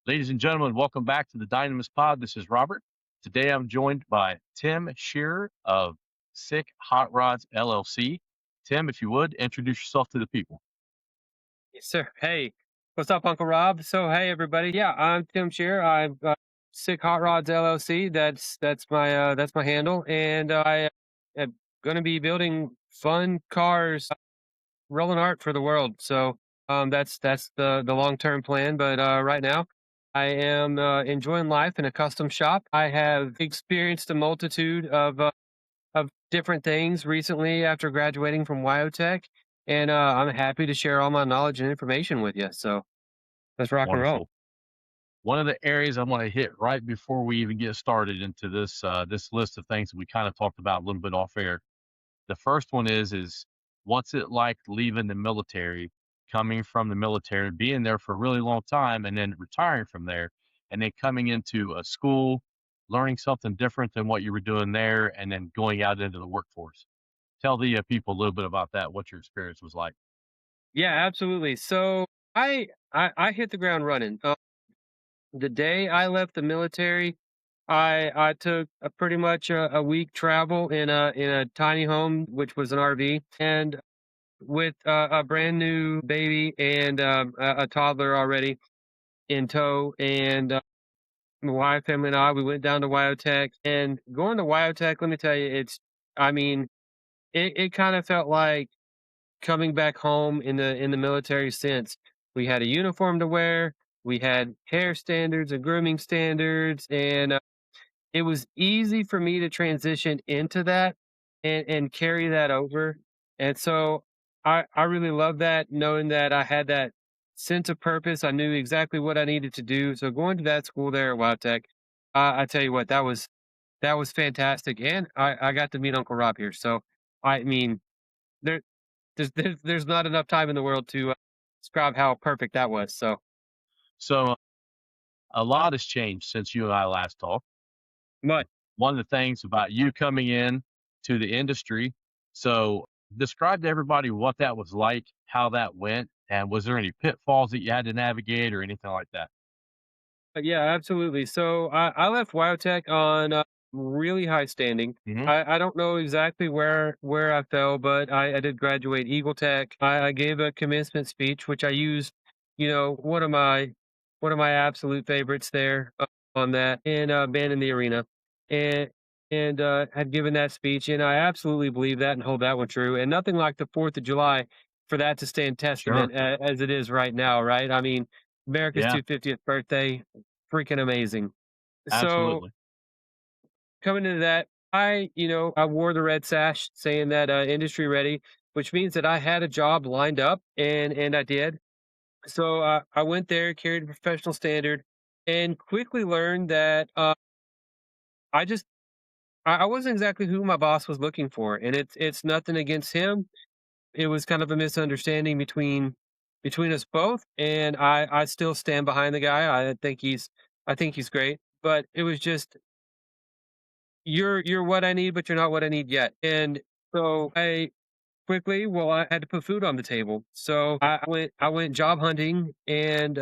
Ladies and gentlemen, welcome back to the Dynamis Pod. This is Robert. Today I'm joined by Tim Shear of Sick Hot Rods LLC. Tim, if you would, introduce yourself to the people. Yes, sir. Hey, what's up, Uncle Rob? So, hey, everybody. Yeah, I'm Tim Shear. I'm Sick Hot Rods LLC. That's my handle, and I am going to be building fun cars, rolling art for the world. So, that's the long term plan. But right now, I am enjoying life in a custom shop. I have experienced a multitude of different things recently after graduating from WyoTech, and I'm happy to share all my knowledge and information with you. So let's rock and roll. Wonderful. One of the areas I want to hit right before we even get started into this list of things that we kind of talked about a little bit off air. The first one is what's it like leaving the military, coming from the military, being there for a really long time, and then retiring from there, and then coming into a school, learning something different than what you were doing there, and then going out into the workforce. Tell the people a little bit about that, what your experience was like. Yeah, absolutely. So I hit the ground running. The day I left the military, I took a pretty much a week travel in a tiny home, which was an RV, and with a brand new baby and a toddler already in tow, and my wife, him, and I, we went down to WyoTech. And going to WyoTech, let me tell you, I mean, it kind of felt like coming back home in the military sense. We had a uniform to wear, we had hair standards and grooming standards, and it was easy for me to transition into that and carry that over. And so I really love that, knowing that I had that sense of purpose. I knew exactly what I needed to do. So going to that school there at WildTech, I tell you what, that was fantastic. And I got to meet Uncle Rob here. So I mean, there there's not enough time in the world to describe how perfect that was. So So a lot has changed since you and I last talked. much. One of the things about you coming in to the industry. So describe to everybody what that was like, how that went, and was there any pitfalls that you had to navigate or anything like that? Yeah, absolutely. So I left WyoTech on really high standing. Mhm. I don't know exactly where I fell, but I did graduate Eagle Tech. I gave a commencement speech, which I used, one of my absolute favorites there on that, and band in the arena, and and had given that speech, and I absolutely believe that and hold that one true. And nothing like the Fourth of July for that to stand Sure. testament as it is right now, right? I mean, America's Yeah, 250th birthday, freaking amazing. So absolutely. coming into that, I wore the red sash saying that industry ready, which means that I had a job lined up, and I did. So I went there, carried a professional standard, and quickly learned that I just I wasn't exactly who my boss was looking for, and it's nothing against him. It was kind of a misunderstanding between us both, and I still stand behind the guy. I think he's great, but it was just you're what I need, but you're not what I need yet. And so I had to put food on the table. So I went job hunting, and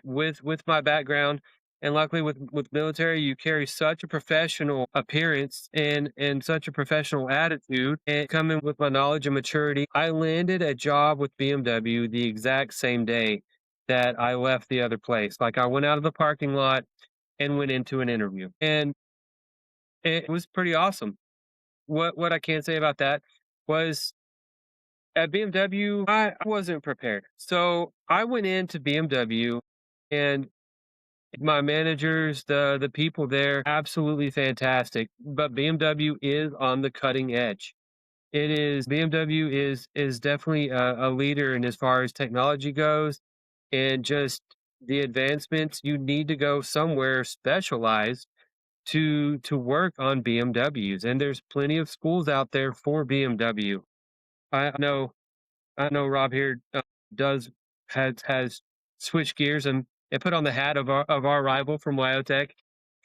with my background, and luckily with military, you carry such a professional appearance and such a professional attitude. And coming with my knowledge and maturity, I landed a job with BMW the exact same day that I left the other place. Like, I went out of the parking lot and went into an interview, and it was pretty awesome. What I can say about that was, at BMW, I wasn't prepared. So I went into BMW, and my managers, the people there, absolutely fantastic. But BMW is on the cutting edge. BMW is definitely a leader in as far as technology goes, and just the advancements. You need to go somewhere specialized to work on BMWs, and there's plenty of schools out there for BMW. I know Rob here does has switched gears and put on the hat of our rival from WyoTech,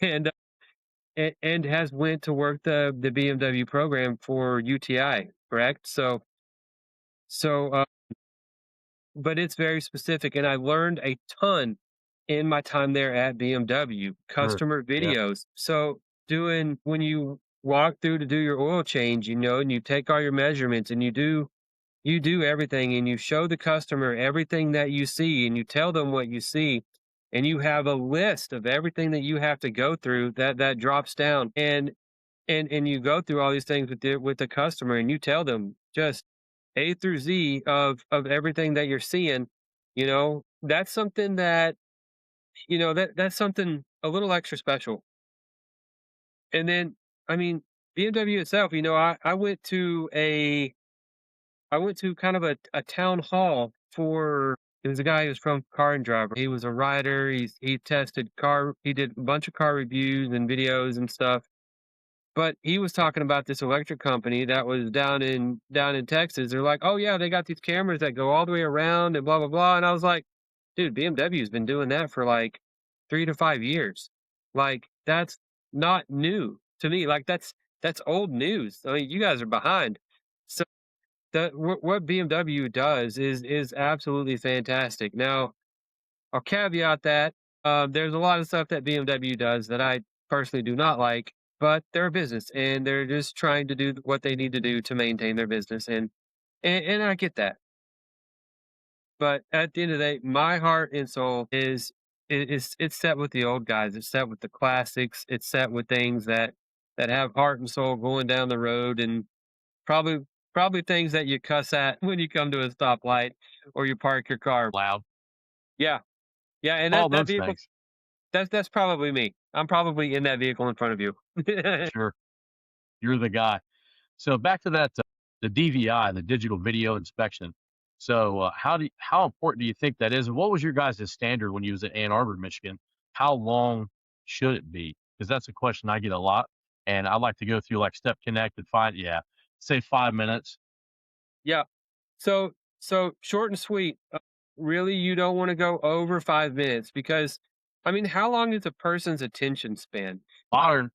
and and has went to work the BMW program for UTI, correct? So but it's very specific, and I learned a ton in my time there at BMW, Sure. customer Yeah. videos. So doing when you walk through to do your oil change, and you take all your measurements and you do everything and you show the customer everything that you see and you tell them what you see and you have a list of everything that you have to go through that drops down and you go through all these things with the customer and you tell them just A through Z of everything that you're seeing, that's something that's something a little extra special. And then, I mean, BMW itself, I went to kind of a town hall for it was a guy who was from Car and Driver. He was a writer. He did a bunch of car reviews and videos and stuff. But he was talking about this electric company that was down in Texas. They're like, "Oh yeah, they got these cameras that go all the way around and blah blah blah." And I was like, "Dude, BMW's been doing that for like 3 to 5 years. Like that's not new to me. Like that's old news. I mean, you guys are behind." So what BMW does is absolutely fantastic. Now, I'll caveat that there's a lot of stuff that BMW does that I personally do not like, but they're a business and they're just trying to do what they need to do to maintain their business, and I get that. But at the end of the day, my heart and soul is it's set with the old guys. It's set with the classics. It's set with things that have heart and soul going down the road, and probably probably things that you cuss at when you come to a stoplight or you park your car. Loud. Yeah, yeah, and All that those vehicle things. that's probably me. I'm probably in that vehicle in front of you. Sure. You're the guy. So back to that, the DVI, the digital video inspection. So how important do you think that is? And what was your guys' standard when you was at Ann Arbor, Michigan? How long should it be? Because that's a question I get a lot, and I like to go through like Step Connect and find, yeah, say 5 minutes. Yeah. So short and sweet. Really, you don't want to go over 5 minutes because, I mean, how long is a person's attention span? Modern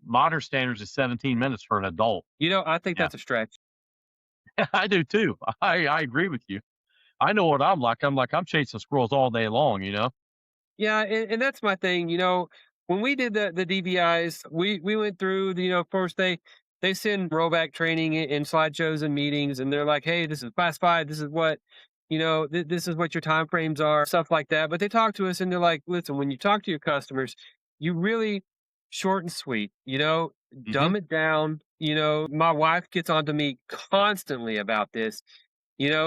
modern standards is 17 minutes for an adult. I think Yeah, that's a stretch. I do too. I agree with you. I know what I'm like. I'm chasing squirrels all day long. Yeah, and that's my thing. When we did the DVIs, we went through. Of course they send rollback training and slideshows and meetings, and they're like, "Hey, this is classified. This is what." This is what your time frames are, stuff like that. But they talk to us and they're like, listen, when you talk to your customers, you really short and sweet, Hmm. dumb it down. My wife gets on to me constantly about this.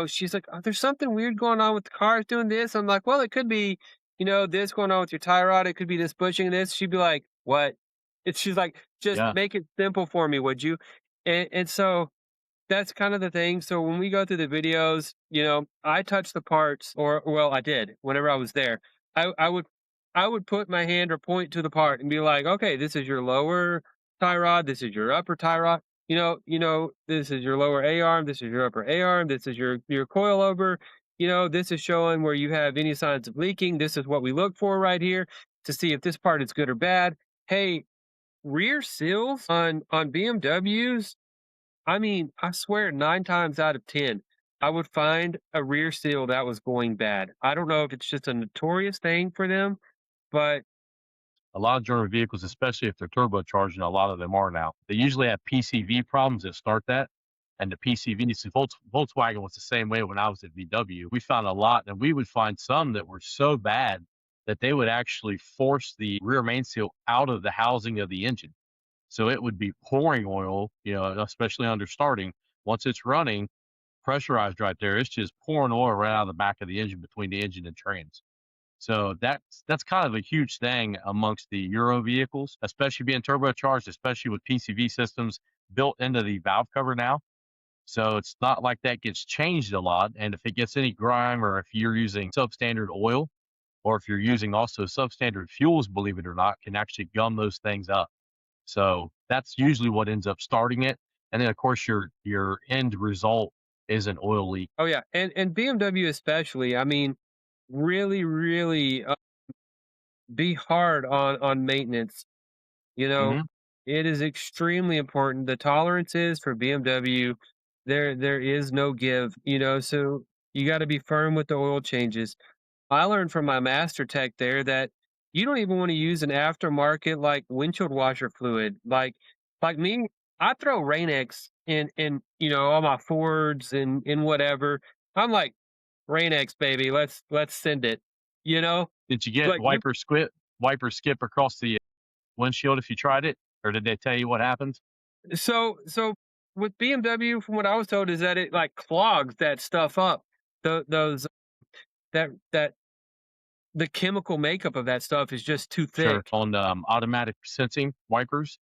She's like, "Oh, there's something weird going on with the cars doing this." I'm like, "Well, it could be, this going on with your tie rod. It could be this bushing this." She'd be like, "What?" She's like, "Just Yeah. make it simple for me, would you?" And so that's kind of the thing. So when we go through the videos, I touch the parts, or well, I did whenever I was there. I would put my hand or point to the part and be like, okay, this is your lower tie rod, this is your upper tie rod. This is your lower A arm, this is your upper A arm, this is your coilover. This is showing where you have any signs of leaking. This is what we look for right here to see if this part is good or bad. Hey, rear seals on BMWs, I mean, I swear 9 times out of 10, I would find a rear seal that was going bad. I don't know if it's just a notorious thing for them, but A lot of German vehicles, especially if they're turbocharged, and a lot of them are now, they usually have PCV problems that start that. And the PCV, so Volkswagen was the same way when I was at VW. We found a lot, and we would find some that were so bad that they would actually force the rear main seal out of the housing of the engine. So it would be pouring oil, especially under starting. Once it's running, pressurized right there, it's just pouring oil right out of the back of the engine between the engine and trans. So that's kind of a huge thing amongst the Euro vehicles, especially being turbocharged, especially with PCV systems built into the valve cover now. So it's not like that gets changed a lot. And if it gets any grime, or if you're using substandard oil, or if you're using also substandard fuels, believe it or not, can actually gum those things up. So that's usually what ends up starting it. And then of course your end result is an oil leak. oh yeah, and BMW especially, I mean, really, really be hard on maintenance. You know, Hmm. it is extremely important. The tolerances for BMW, there is no give. So you got to be firm with the oil changes. I learned from my master tech there that you don't even want to use an aftermarket like windshield washer fluid. Like me, I throw Rain-X in all my Fords and whatever. I'm like, Rain-X, baby, let's send it. You know? Did you get Like you wiper skip across the windshield if you tried it, or did they tell you what happens? so with BMW, from what I was told, is that it like clogs that stuff up. Those that the chemical makeup of that stuff is just too Sure. thick. On automatic sensing wipers,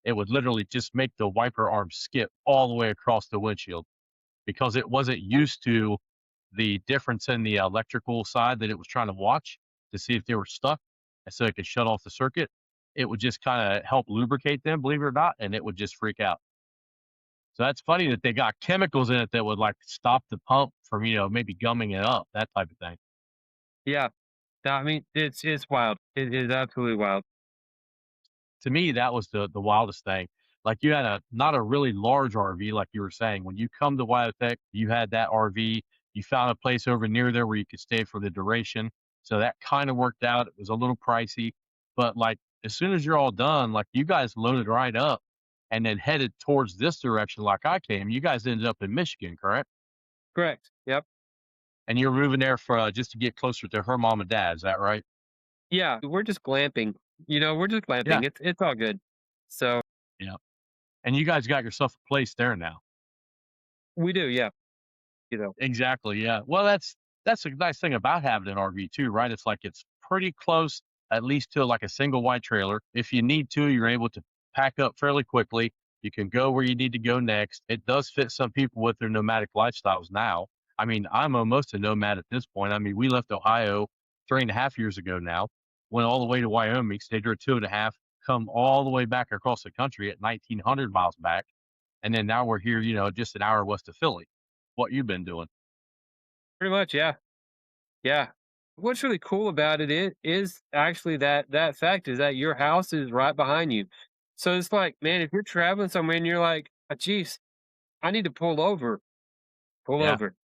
it would literally just make the wiper arm skip all the way across the windshield because it wasn't used to the difference in the electrical side that it was trying to watch to see if they were stuck, and so it could shut off the circuit. It would just kind of help lubricate them, believe it or not, and it would just freak out. So that's funny that they got chemicals in it that would like stop the pump from, maybe gumming it up, that type of thing. Yeah. I mean, it's wild. It is absolutely wild. To me, that was the wildest thing. Like you had a not a really large RV, like you were saying. When you come to WyoTech, you had that RV. You found a place over near there where you could stay for the duration. So that kind of worked out. It was a little pricey, but like as soon as you're all done, like you guys loaded right up and then headed towards this direction like I came. You guys ended up in Michigan, correct? Correct. Yep. And you're moving there for just to get closer to her mom and dad. Is that right? Yeah, we're just glamping. We're just Yeah. glamping. It's all good. So Yeah. And you guys got yourself a place there now. we do, yeah. You know. Exactly, yeah. Well, that's a nice thing about having an RV too, right? It's like it's pretty close, at least to like a single wide trailer. If you need to, you're able to pack up fairly quickly. You can go where you need to go next. It does fit some people with their nomadic lifestyles now. I mean, I'm almost a nomad at this point. I mean, we left Ohio 3.5 years ago now, went all the way to Wyoming, stayed there 2.5, come all the way back across the country at 1,900 miles back. And then now we're here, just an hour west of Philly. What you been doing? Pretty much, yeah. Yeah. What's really cool about it is actually that fact is that your house is right behind you. So it's like, man, if you're traveling somewhere and you're like, "Ah, geez, I need to pull Yeah, over."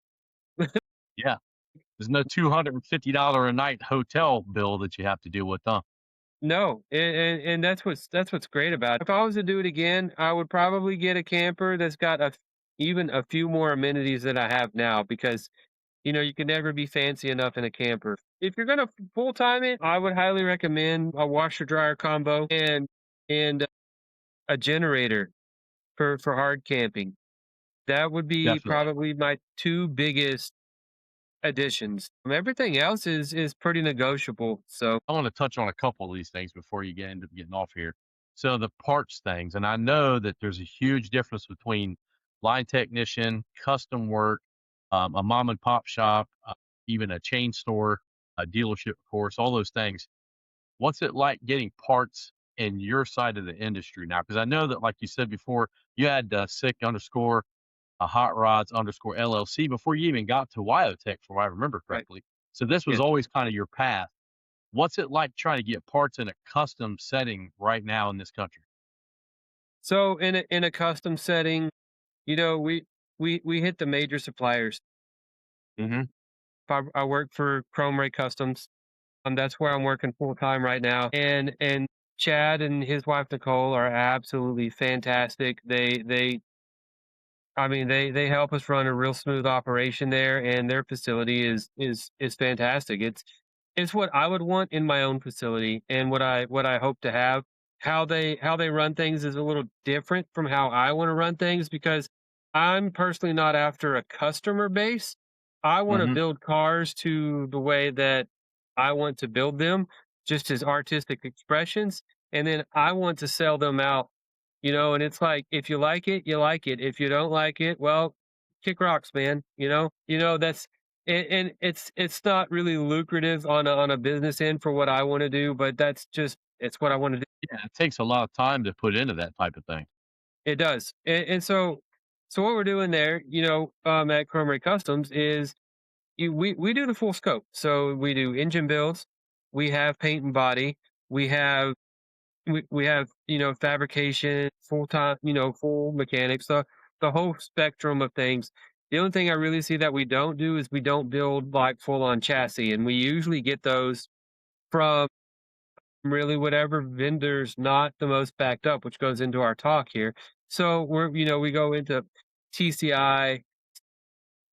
yeah. There's no $250 a night hotel bill that you have to deal with, huh? No, and that's what's great about it. If I was to do it again, I would probably get a camper that's got even a few more amenities than I have now because you can never be fancy enough in a camper. If you're gonna full time it, I would highly recommend a washer dryer combo and a generator for hard camping. That would be Definitely. probably my two biggest additions. Everything else is pretty negotiable. So I wanna touch on a couple of these things before you get into getting off here. So the parts things, and I know that there's a huge difference between line technician, custom work, a mom and pop shop, even a chain store, a dealership, of course, all those things. What's it like getting parts in your side of the industry now? Because I know that, like you said before, you had sick underscore hot rods underscore LLC before you even got to WyoTech, if I remember right, correctly. So this was yeah. always kind of your path. What's it like trying to get parts in a custom setting right now in this country? So in a custom setting, we hit the major suppliers. Hmm. I work for Chrome Ray Customs. That's where I'm working full time right now. And Chad and his wife Nicole are absolutely fantastic. I mean, they help us run a real smooth operation there, and their facility is fantastic. It's what I would want in my own facility, and what I hope to have. How they run things is a little different from how I want to run things because I'm personally not after a customer base. I want to Hmm. build cars to the way that I want to build them, just as artistic expressions, and then I want to sell them out. And it's like, if you like it, you like it. If you don't like it, well, kick rocks, man. That's and it's not really lucrative on a business end for what I want to do, but it's what I want to do. Yeah, it takes a lot of time to put into that type of thing. It does. And so what we're doing there, at Chrome Ray Customs is we do the full scope. So we do engine builds, we have paint and body, we have we have fabrication, full time, full mechanics, the whole spectrum of things. The only thing I really see that we don't do is we don't build like full on chassis, and we usually get those from really whatever vendor's not the most backed up, which goes into our talk here. So we go into TCI,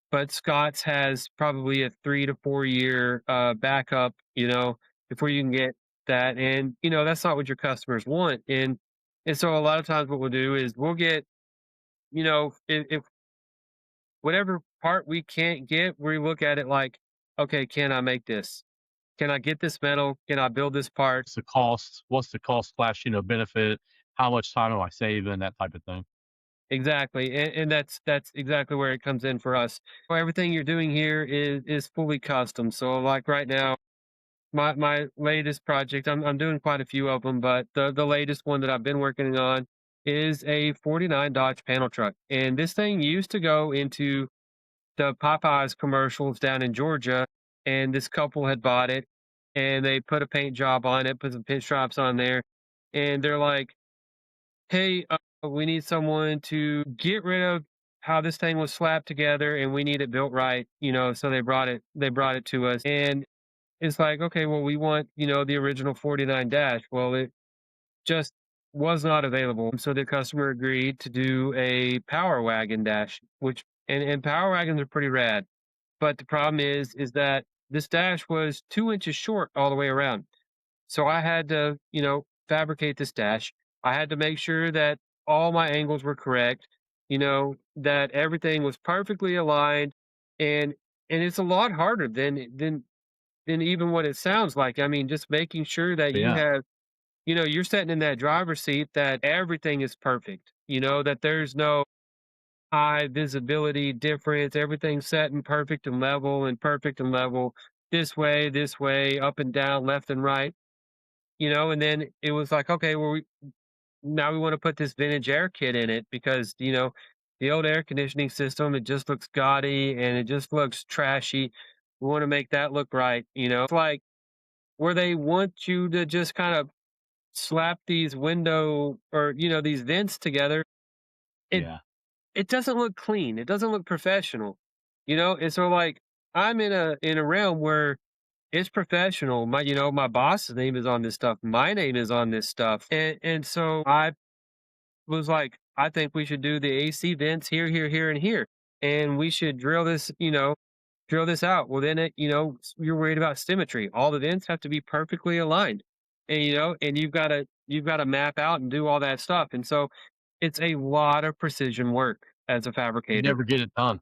but Scott's has probably a 3 to 4 year backup, before you can get that. And, that's not what your customers want. And so a lot of times what we'll do is we'll get, if whatever part we can't get, we look at it like, okay, can I make this? Can I get this metal? Can I build this part? What's the cost? What's the cost slash, benefit? How much time am I saving? That type of thing. Exactly, and that's exactly where it comes in for us. So everything you're doing here is fully custom. So like right now, my latest project, I'm doing quite a few of them, but the latest one that I've been working on is a '49 Dodge panel truck, and this thing used to go into the Popeyes commercials down in Georgia, and this couple had bought it, and they put a paint job on it, put some pinstripes on there, and they're like, "Hey, we need someone to get rid of how this thing was slapped together, and we need it built right." So they brought it to us, and it's like, okay, well, we want the original '49 dash. Well, it just was not available, so the customer agreed to do a Power Wagon dash, which and Power Wagons are pretty rad. But the problem is that this dash was 2 inches short all the way around. So I had to, fabricate this dash. I had to make sure that all my angles were correct, that everything was perfectly aligned, and it's a lot harder than even what it sounds like. I mean, just making sure that you Yeah. have, you're sitting in that driver's seat, that everything is perfect, that there's no high visibility difference. Everything's set and perfect and level, this way, up and down, left and right, and then it was like, okay, well, now we want to put this vintage air kit in it because, the old air conditioning system, it just looks gaudy and it just looks trashy. We want to make that look right. It's like where they want you to just kind of slap these window or, these vents together. It Yeah. it doesn't look clean. It doesn't look professional, And so like I'm in a realm where it's professional. My boss's name is on this stuff. My name is on this stuff. And so I was like, I think we should do the AC vents here, here, here, and here. And we should drill this out. Well, then you're worried about symmetry. All the vents have to be perfectly aligned. And and you've got to map out and do all that stuff. And so it's a lot of precision work as a You'd fabricator. never get it done.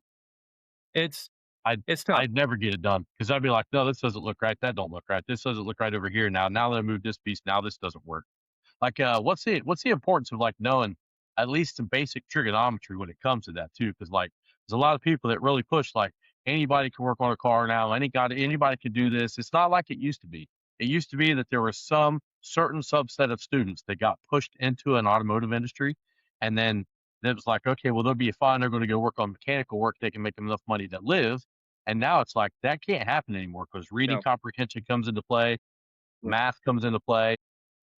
It's I'd it's tough. I'd never get it done because I'd be like, no, this doesn't look right. That don't look right. This doesn't look right over here. Now that I move this piece, now this doesn't work. Like, what's the importance of like knowing at least some basic trigonometry when it comes to that too? Because like there's a lot of people that really push like anybody can work on a car now. Anybody can do this. It's not like it used to be. It used to be that there was some certain subset of students that got pushed into an automotive industry, and then it was like, okay, well they'll be fine. They're going to go work on mechanical work. They can make enough money to live. And now it's like that can't happen anymore because reading No. comprehension comes into play, Yeah. math comes into play,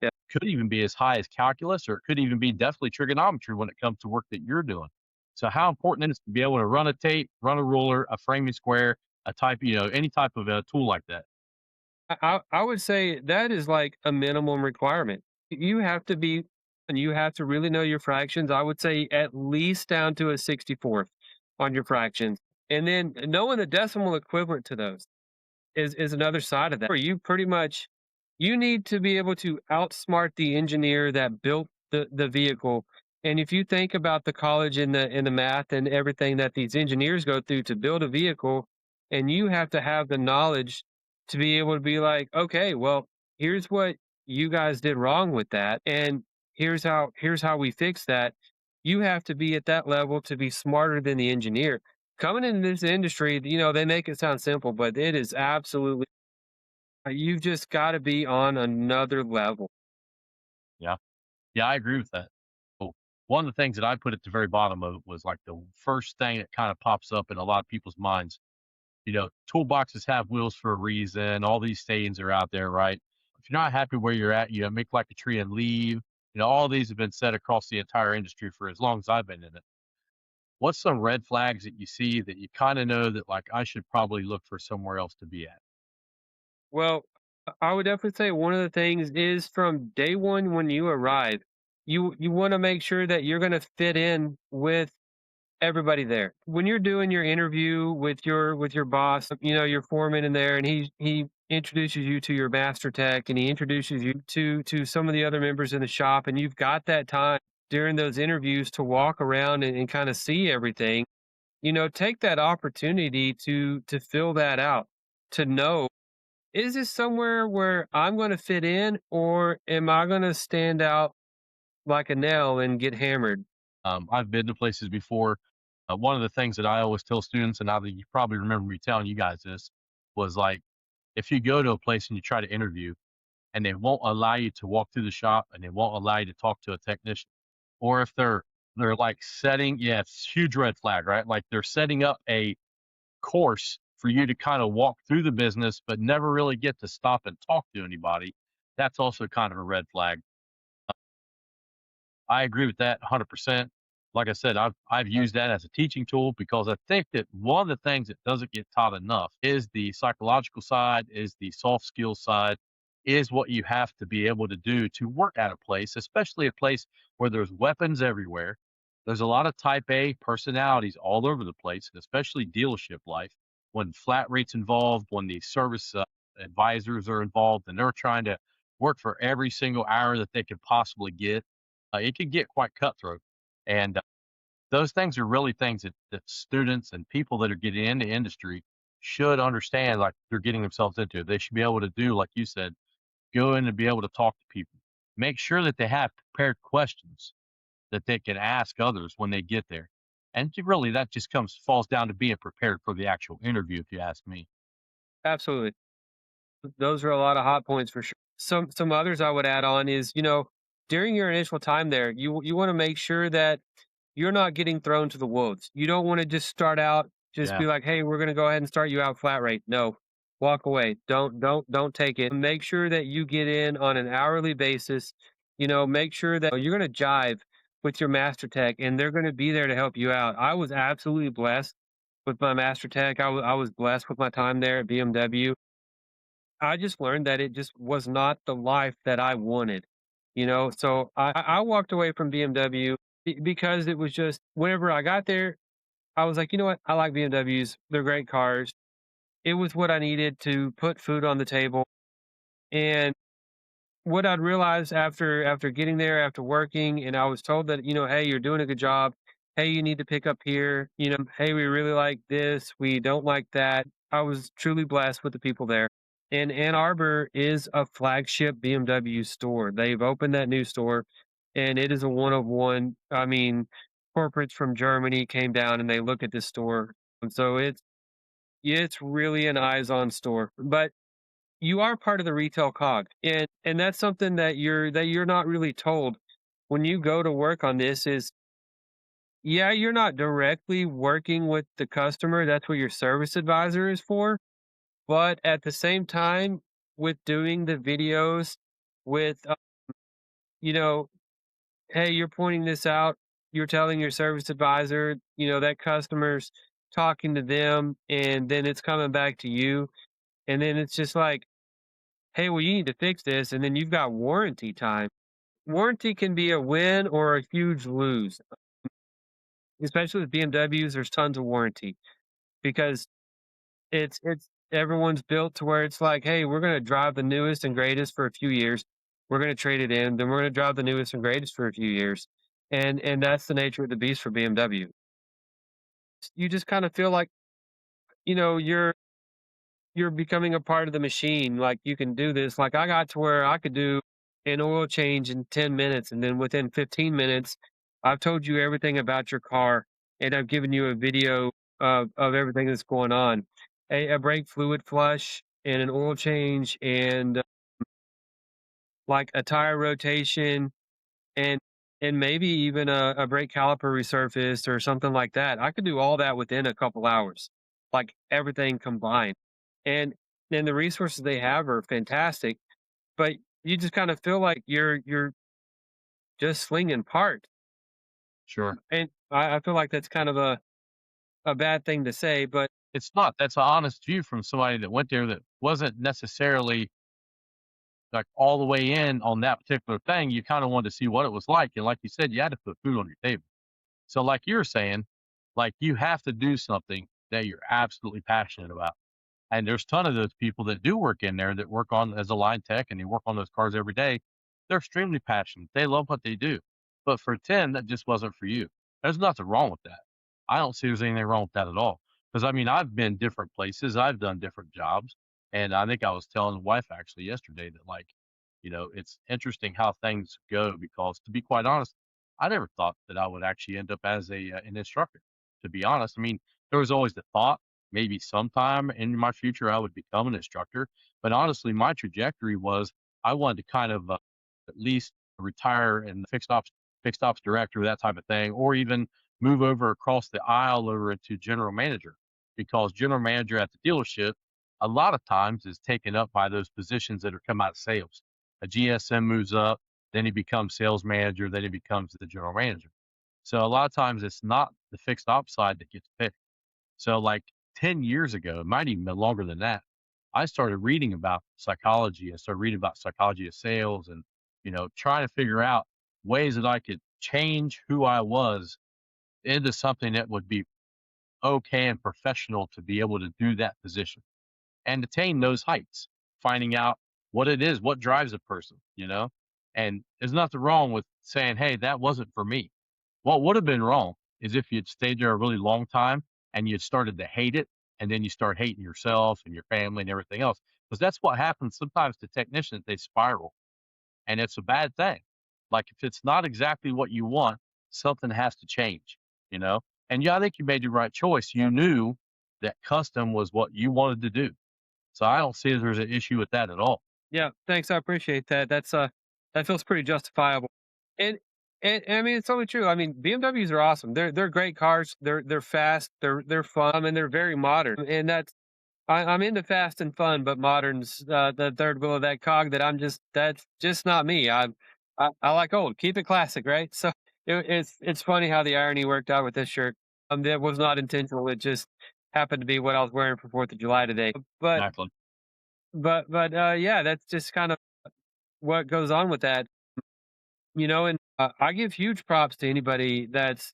Yeah. could even be as high as calculus, or it could even be definitely trigonometry when it comes to work that you're doing. So how important it is to be able to run a tape, run a ruler, a framing square, a type, any type of a tool like that. I would say that is like a minimum requirement. You have to be, and you have to really know your fractions. I would say at least down to a 64th on your fractions. And then knowing the decimal equivalent to those is another side of that. Where you pretty much you need to be able to outsmart the engineer that built the vehicle. And if you think about the college and the math and everything that these engineers go through to build a vehicle, and you have to have the knowledge to be able to be like, okay, well, here's what you guys did wrong with that, and here's how we fix that. You have to be at that level to be smarter than the engineer coming into this industry. They make it sound simple, but it is absolutely, you've just got to be on another level. Yeah. Yeah, I agree with that. So one of the things that I put at the very bottom of it was like the first thing that kind of pops up in a lot of people's minds. Toolboxes have wheels for a reason. All these sayings are out there, right? If you're not happy where you're at, make like a tree and leave. All these have been said across the entire industry for as long as I've been in it. What's some red flags that you see that you kind of know that like I should probably look for somewhere else to be at? Well, I would definitely say one of the things is from day one when you arrive, you want to make sure that you're going to fit in with everybody there. When you're doing your interview with your boss, your foreman in there, and he introduces you to your master tech, and he introduces you to some of the other members in the shop, and you've got that time during those interviews to walk around and kind of see everything. Take that opportunity to fill that out, to know, is this somewhere where I'm going to fit in, or am I going to stand out like a nail and get hammered? I've been to places before. One of the things that I always tell students, and I think you probably remember me telling you guys this, was like if you go to a place and you try to interview and they won't allow you to walk through the shop and they won't allow you to talk to a technician, or if they're like setting, yeah, it's a huge red flag, right? Like they're setting up a course for you to kind of walk through the business, but never really get to stop and talk to anybody. That's also kind of a red flag. I agree with that 100%. Like I said, I've used that as a teaching tool because I think that one of the things that doesn't get taught enough is the psychological side, is the soft skills side, is what you have to be able to do to work at a place, especially a place where there's weapons everywhere. There's a lot of type A personalities all over the place, and especially dealership life. When flat rates involved, when the service advisors are involved, and they're trying to work for every single hour that they could possibly get, it can get quite cutthroat. And those things are really things that students and people that are getting into industry should understand, like they're getting themselves into. They should be able to do, like you said, go in and be able to talk to people. Make sure that they have prepared questions that they can ask others when they get there. And really, that just comes falls down to being prepared for the actual interview, if you ask me. Absolutely. Those are a lot of hot points for sure. Some others I would add on is, during your initial time there, you want to make sure that you're not getting thrown to the wolves. You don't want to just start out, just Yeah. be like, "Hey, we're going to go ahead and start you out flat rate." No. Walk away. Don't take it. Make sure that you get in on an hourly basis. Make sure that you're going to jive with your master tech and they're going to be there to help you out. I was absolutely blessed with my master tech. I was blessed with my time there at BMW. I just learned that it just was not the life that I wanted, So I walked away from BMW because it was just whenever I got there, I was like, you know what? I like BMWs. They're great cars. It was what I needed to put food on the table. And what I'd realized after getting there, after working, and I was told that, hey, you're doing a good job. Hey, you need to pick up here. Hey, we really like this. We don't like that. I was truly blessed with the people there. And Ann Arbor is a flagship BMW store. They've opened that new store, and it is a one of one. I mean, corporates from Germany came down and they look at this store, and so it's really an eyes on store. But you are part of the retail cog, and that's something that you're not really told when you go to work on this is, yeah, you're not directly working with the customer, that's what your service advisor is for, but at the same time, with doing the videos, with, you know, "Hey, you're pointing this out," you're telling your service advisor, that customer's talking to them, and then it's coming back to you, and then it's just like, "Hey, well, you need to fix this," and then you've got warranty time. Warranty can be a win or a huge lose, especially with BMWs. There's tons of warranty because it's everyone's built to where it's like, hey, we're gonna drive the newest and greatest for a few years. We're gonna trade it in, then we're gonna drive the newest and greatest for a few years, and that's the nature of the beast for BMW. You just kind of feel like you're becoming a part of the machine. Like you can do this. Like I got to where I could do an oil change in 10 minutes. And then within 15 minutes, I've told you everything about your car and I've given you a video of everything that's going on. A brake fluid flush and an oil change and like a tire rotation and maybe even a brake caliper resurfaced or something like that. I could do all that within a couple hours, like everything combined. And then the resources they have are fantastic, but you just kind of feel like you're just slinging parts. Sure. And I feel like that's kind of a bad thing to say, but It's not. That's an honest view from somebody that went there that wasn't necessarily like all the way in on that particular thing. You kind of wanted to see what it was like. And like you said, you had to put food on your table. So like you're saying, like you have to do something that you're absolutely passionate about. And there's a ton of those people that do work in there that work on as a line tech and they work on those cars every day. They're extremely passionate. They love what they do. But for 10, that just wasn't for you. There's nothing wrong with that. I don't see there's anything wrong with that at all. Because I mean, I've been different places, I've done different jobs. And I think I was telling the wife actually yesterday that, like, it's interesting how things go because to be quite honest, I never thought that I would actually end up as an instructor. To be honest, I mean, there was always the thought maybe sometime in my future I would become an instructor. But honestly, my trajectory was I wanted to kind of at least retire and fixed ops director, that type of thing, or even move over across the aisle over into general manager because general manager at the dealership a lot of times is taken up by those positions that are come out of sales. A GSM moves up, then he becomes sales manager, then he becomes the general manager. So a lot of times it's not the fixed ops side that gets picked. So, like 10 years ago, it might even been longer than that, I started reading about psychology. I started reading about psychology of sales and, trying to figure out ways that I could change who I was into something that would be okay and professional to be able to do that position and attain those heights, finding out what it is, what drives a person. And there's nothing wrong with saying, hey, that wasn't for me. What would have been wrong is if you'd stayed there a really long time and you'd started to hate it, and then you start hating yourself and your family and everything else. Because that's what happens sometimes to technicians, they spiral, and it's a bad thing. Like if it's not exactly what you want, something has to change, you know? And yeah, I think you made the right choice. You knew that custom was what you wanted to do. So I don't see there's an issue with that at all. yeah, thanks. I appreciate that. That feels pretty justifiable. And and I mean it's only true. I mean BMWs are awesome. They're great cars. They're fast. They're fun and they're very modern. And I'm into fast and fun, but modern's the third wheel of that cog that that's just not me. I like old. Keep it classic, right? So it's funny how the irony worked out with this shirt. That was not intentional. It just happened to be what I was wearing for Fourth of July today. But Exactly. yeah, that's just kind of what goes on with that, and I give huge props to anybody that's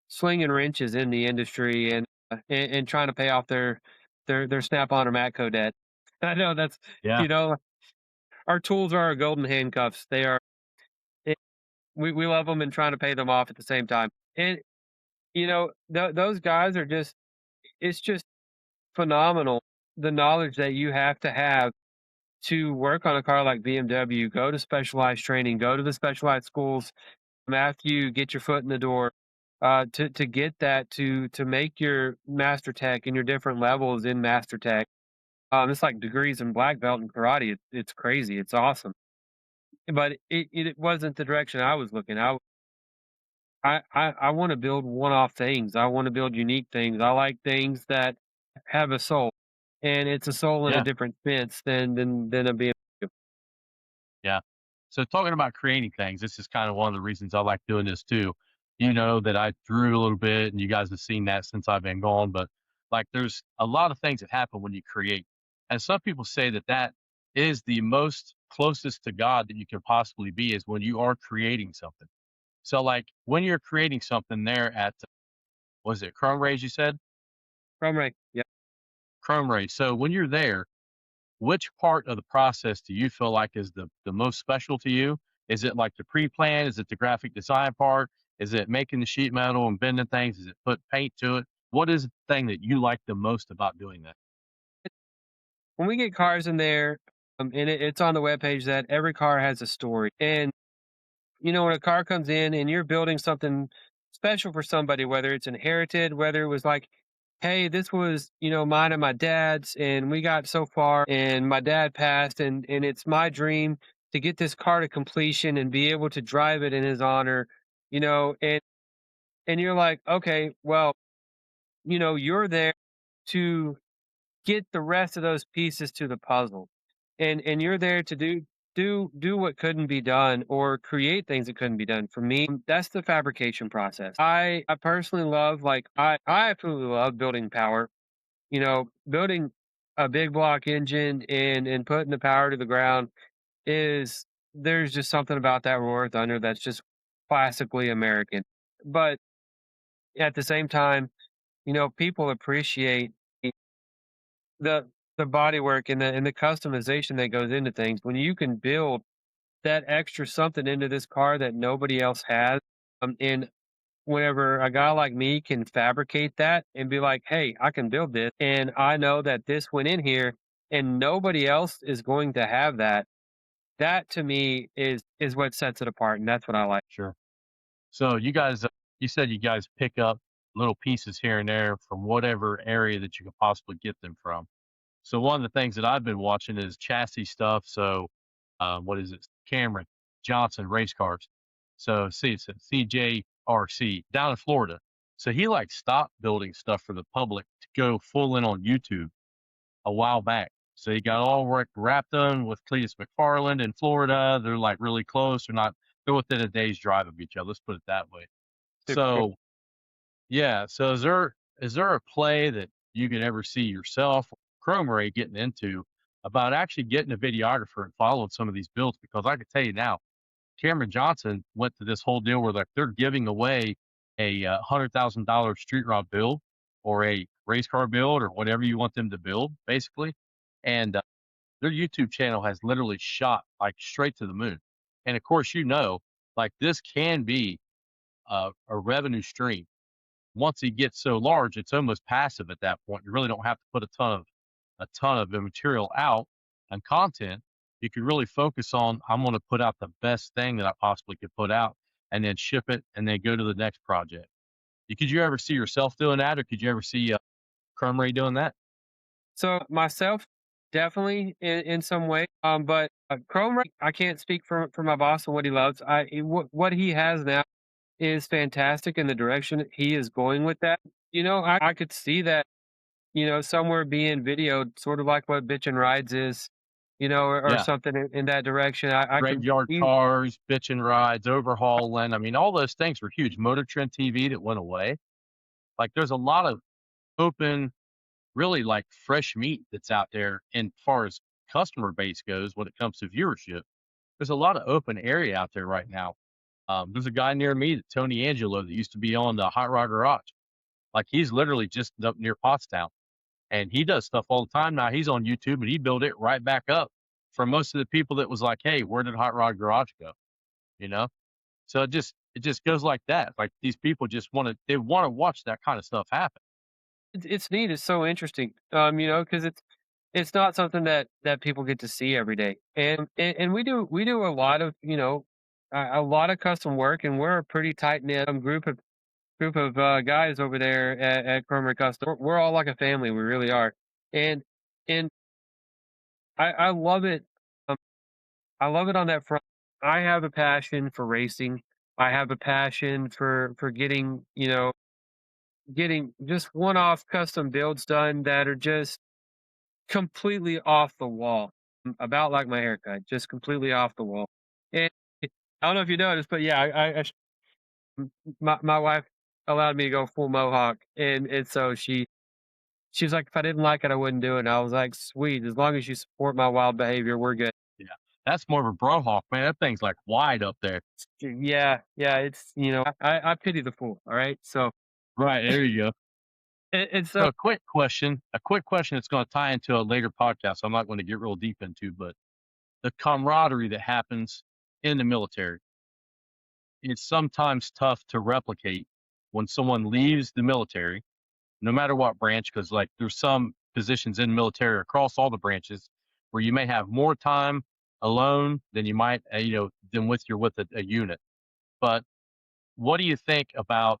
slinging wrenches in the industry and trying to pay off their Snap-on or Matco debt. I know that's Yeah. you know our tools are our golden handcuffs. They are eh, we love them and trying to pay them off at the same time. And those guys are just it's just phenomenal the knowledge that you have to have to work on a car like BMW, go to specialized training, go to the specialized schools after you get your foot in the door, to get that to make your master tech and your different levels in master tech. It's like degrees in black belt in karate. It's crazy. It's awesome. But it wasn't the direction I was looking. I want to build one-off things. I want to build unique things. I like things that have a soul, and it's a soul in a Yeah. different sense than a BMW. Yeah. So talking about creating things, this is kind of one of the reasons I like doing this too. You know that I drew a little bit, and you guys have seen that since I've been gone. But like, there's a lot of things that happen when you create, and some people say that that is the most closest to God that you can possibly be is when you are creating something. So like when you're creating something there at was it Chrome Rays? You said From right. Yeah. Chrome Rays. So when you're there, which part of the process do you feel like is the most special to you? Is it like the pre-plan? Is it the graphic design part? Is it making the sheet metal and bending things? Is it put paint to it? What is the thing that you like the most about doing that? When we get cars in there, and it's on the webpage that every car has a story. And when a car comes in and you're building something special for somebody, whether it's inherited, whether it was like, hey, this was mine and my dad's, and we got so far, and my dad passed, and it's my dream to get this car to completion and be able to drive it in his honor, and you're like, okay, well, you're there to get the rest of those pieces to the puzzle. And you're there to do. do what couldn't be done or create things that couldn't be done. For me, that's the fabrication process. I personally love I absolutely love building power. Building a big block engine and putting the power to the ground is there's just something about that roar of thunder that's just classically American. But at the same time, people appreciate the the body work and the customization that goes into things. When you can build that extra something into this car that nobody else has, and whenever a guy like me can fabricate that and be like, "Hey, I can build this, and I know that this went in here, and nobody else is going to have that." That to me is what sets it apart, and that's what I like. Sure. So you guys, you said you guys pick up little pieces here and there from whatever area that you could possibly get them from. So one of the things that I've been watching is chassis stuff. So what is it? Cameron Johnson race cars. So see, it's a CJRC down in Florida. So he like stopped building stuff for the public to go full in on YouTube a while back. So he got all wrapped done with Cletus McFarland in Florida. They're like really close. They're within a day's drive of each other. Let's put it that way. Super cool. So yeah. So is there a play that you can ever see yourself, Camaraderie, getting into about actually getting a videographer and following some of these builds? Because I can tell you now, Cameron Johnson went to this whole deal where like they're giving away a $100,000 street rod build or a race car build or whatever you want them to build, basically. And their YouTube channel has literally shot like straight to the moon. And of course, like this can be a revenue stream. Once it gets so large, it's almost passive at that point. You really don't have to put a ton of the material out and content. You can really focus on, I'm going to put out the best thing that I possibly could put out and then ship it and then go to the next project. Could you ever see yourself doing that, or could you ever see Crumray doing that? So myself, definitely in some way. But Chrome, I can't speak for my boss and what he loves. What he has now is fantastic in the direction he is going with that. I could see that, somewhere being videoed, sort of like what Bitchin' Rides is, or Yeah. something in that direction. I could Graveyard see. cars, bitchin' rides, overhauling. I mean, all those things were huge. Motor Trend TV that went away. Like, there's a lot of open, really like fresh meat that's out there. And far as customer base goes, when it comes to viewership, there's a lot of open area out there right now. There's a guy near me, Tony Angelo, that used to be on the Hot Rod Garage. Like he's literally just up near Pottstown, and he does stuff all the time now. He's on YouTube, and he built it right back up for most of the people that was like, "Hey, where did Hot Rod Garage go?" You know. So it just goes like that. Like these people just want to watch that kind of stuff happen. It's neat. It's so interesting. Because it's not something that people get to see every day, and we do a lot of a lot of custom work, and we're a pretty tight knit group of guys over there at Cromer Custom. We're all like a family. We really are, and I love it. Um, I love it on that front. I have a passion for racing. I have a passion for getting just one off custom builds done that are just completely off the wall, about like my haircut, just completely off the wall. And I don't know if you noticed, but yeah, my wife allowed me to go full mohawk, and so she's like, if I didn't like it, I wouldn't do it. And I was like, sweet, as long as you support my wild behavior, we're good. Yeah, that's more of a bro hawk, man. That thing's like wide up there. Yeah, yeah, it's I pity the fool. All right, so Right there, you go. and So so a quick question that's going to tie into a later podcast. I'm not going to get real deep into, but the camaraderie that happens in the military, it's sometimes tough to replicate when someone leaves the military, no matter what branch, because like there's some positions in the military across all the branches where you may have more time alone than you might, than with a unit. But what do you think about,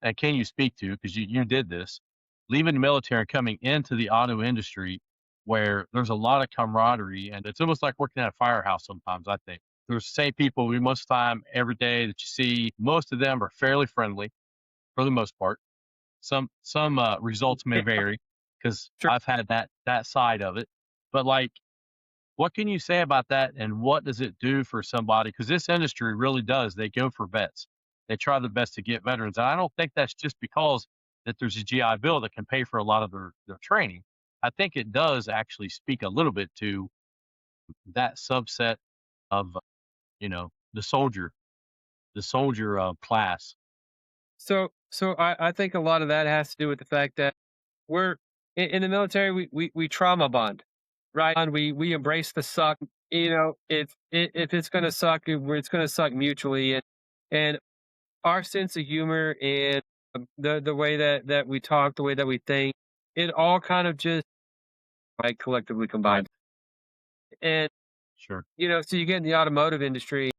and can you speak to, because you did this, leaving the military and coming into the auto industry where there's a lot of camaraderie and it's almost like working at a firehouse sometimes, I think. There's the same people we most time every day that you see. Most of them are fairly friendly for the most part. Some results may yeah, vary because sure. I've had that side of it. But like, what can you say about that, and what does it do for somebody? Because this industry really does. They go for vets. They try their best to get veterans, and I don't think that's just because that there's a GI Bill that can pay for a lot of their training. I think it does actually speak a little bit to that subset of the soldier class. So I think a lot of that has to do with the fact that we're in the military. We trauma bond, right? And we embrace the suck. If it's gonna suck, it's gonna suck mutually, and our sense of humor and the way that we talk, the way that we think, it all kind of just like collectively Right. combined. And Sure. so you get in the automotive industry,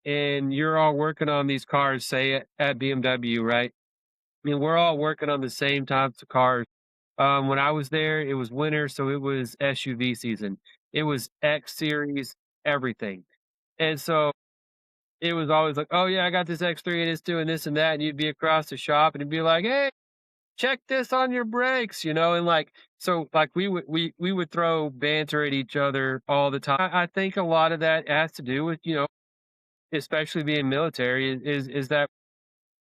and you're all working on these cars, say at BMW, right? I mean, we're all working on the same types of cars. When I was there, it was winter, so it was SUV season. It was X series, everything. And so it was always like, oh yeah, I got this X3 and it's doing this and that. And you'd be across the shop and it'd be like, hey, check this on your brakes, and like so like we would throw banter at each other all the time. I think a lot of that has to do with, especially being military is that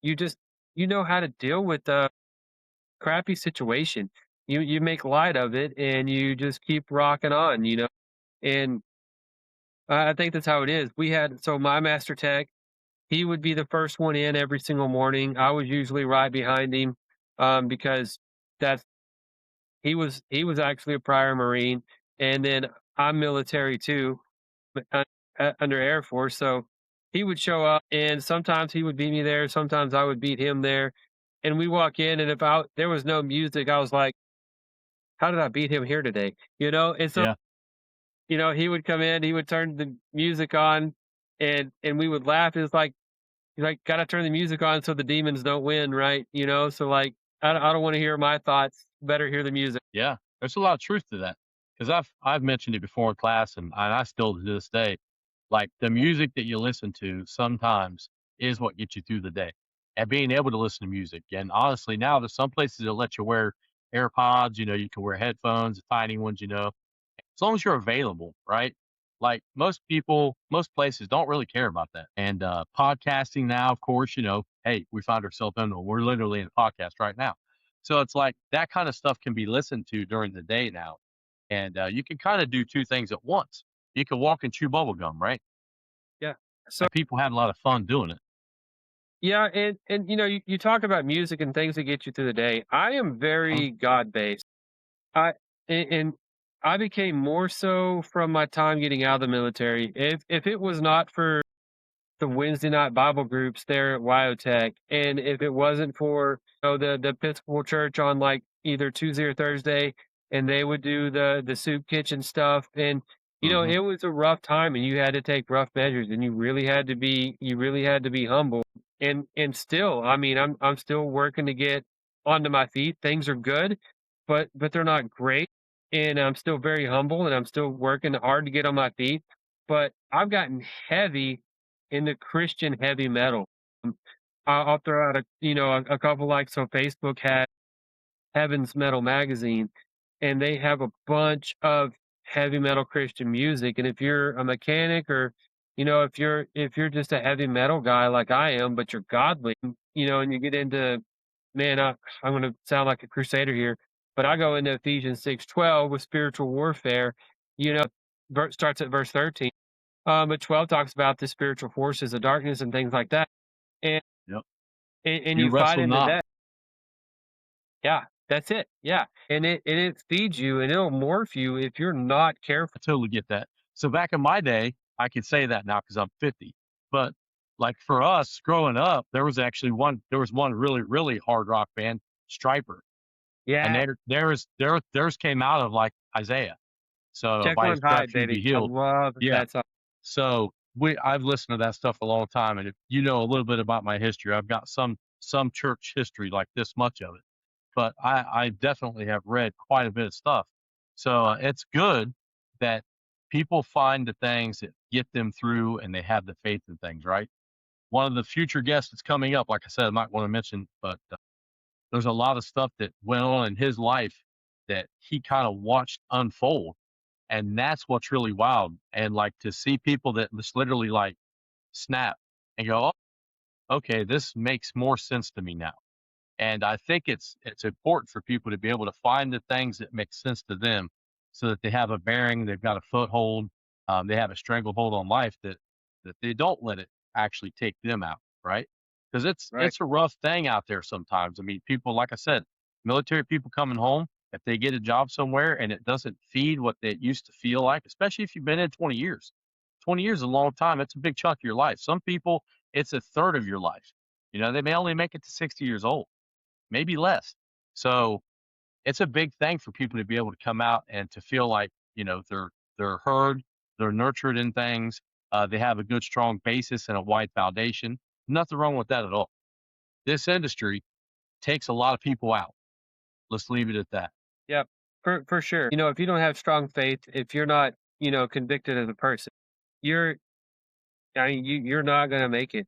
you just you know how to deal with the crappy situation. You make light of it and you just keep rocking on. And I think that's how it is. We had so my master tech, he would be the first one in every single morning. I was usually right behind him, because that's he was actually a prior Marine, and then I'm military too, but under Air Force. So he would show up, and sometimes he would beat me there. Sometimes I would beat him there, and we walk in, and if there was no music, I was like, "How did I beat him here today?" And so Yeah. he would come in, he would turn the music on, and we would laugh. It's like you like gotta turn the music on so the demons don't win, right? So like I don't want to hear my thoughts. Better hear the music. Yeah. There's a lot of truth to that because I've mentioned it before in class, and I still to this day, like the music that you listen to sometimes is what gets you through the day. And being able to listen to music. And honestly, now there's some places that let you wear AirPods. You can wear headphones, the tiny ones. As long as you're available, right? Like most places don't really care about that. And podcasting now, of course, hey, we find ourselves in, we're literally in a podcast right now. So it's like that kind of stuff can be listened to during the day now. And you can kind of do two things at once. You can walk and chew bubble gum, right? Yeah. So And people have a lot of fun doing it. yeah, and you talk about music and things that get you through the day. I am Huh? very God based. I and I became more so from my time getting out of the military. If it was not for the Wednesday night Bible groups there at WyoTech, and if it wasn't for the Episcopal Church on like either Tuesday or Thursday, and they would do the soup kitchen stuff, and Hmm. it was a rough time, and you had to take rough measures, and you really had to be humble, and still, I mean, I'm still working to get onto my feet. Things are good, but they're not great, and I'm still very humble, and I'm still working hard to get on my feet. But I've gotten heavy into Christian heavy metal. Um, I'll throw out a couple like so Facebook had Heaven's Metal Magazine, and they have a bunch of heavy metal Christian music. And if you're a mechanic or if you're just a heavy metal guy like I am, but you're godly, and you get into man, I'm going to sound like a crusader here, but I go into Ephesians 6:12 with spiritual warfare. You know, starts at verse 13. But 12 talks about the spiritual forces of darkness and things like that. And Yep. and You you fight wrestle into not. that. Yeah, that's it. Yeah. And it feeds you and it'll morph you if you're not careful. I totally get that. So back in my day, I could say that now because I'm 50. But like for us growing up, there was one really, really hard rock band, Striper. And Yeah. theirs came out of like Isaiah. So Check by one his hide, stripes you be baby. I healed. love Yeah. that song. So I've listened to that stuff a long time. And if you know a little bit about my history, I've got some church history, like this much of it. But I definitely have read quite a bit of stuff. So it's good that people find the things that get them through and they have the faith in things, right? One of the future guests that's coming up, like I said, I might want to mention, but there's a lot of stuff that went on in his life that he kind of watched unfold. And that's what's really wild. And like to see people that just literally like snap and go, oh, okay, this makes more sense to me now. And I think it's important for people to be able to find the things that make sense to them so that they have a bearing, they've got a foothold, they have a stranglehold on life that they don't let it actually take them out, right? Because Right. it's a rough thing out there sometimes. I mean, people, like I said, military people coming home, if they get a job somewhere and it doesn't feed what they used to feel like, especially if you've been in 20 years. 20 years is a long time. It's a big chunk of your life. Some people, it's a third of your life. You know, they may only make it to 60 years old, maybe less. So it's a big thing for people to be able to come out and to feel like, you know, they're heard, they're nurtured in things, they have a good strong basis and a wide foundation. Nothing wrong with that at all. This industry takes a lot of people out. Let's leave it at that. Yep. For sure. You know, if you don't have strong faith, if you're not, convicted as a person, you're I mean, you're not gonna make it.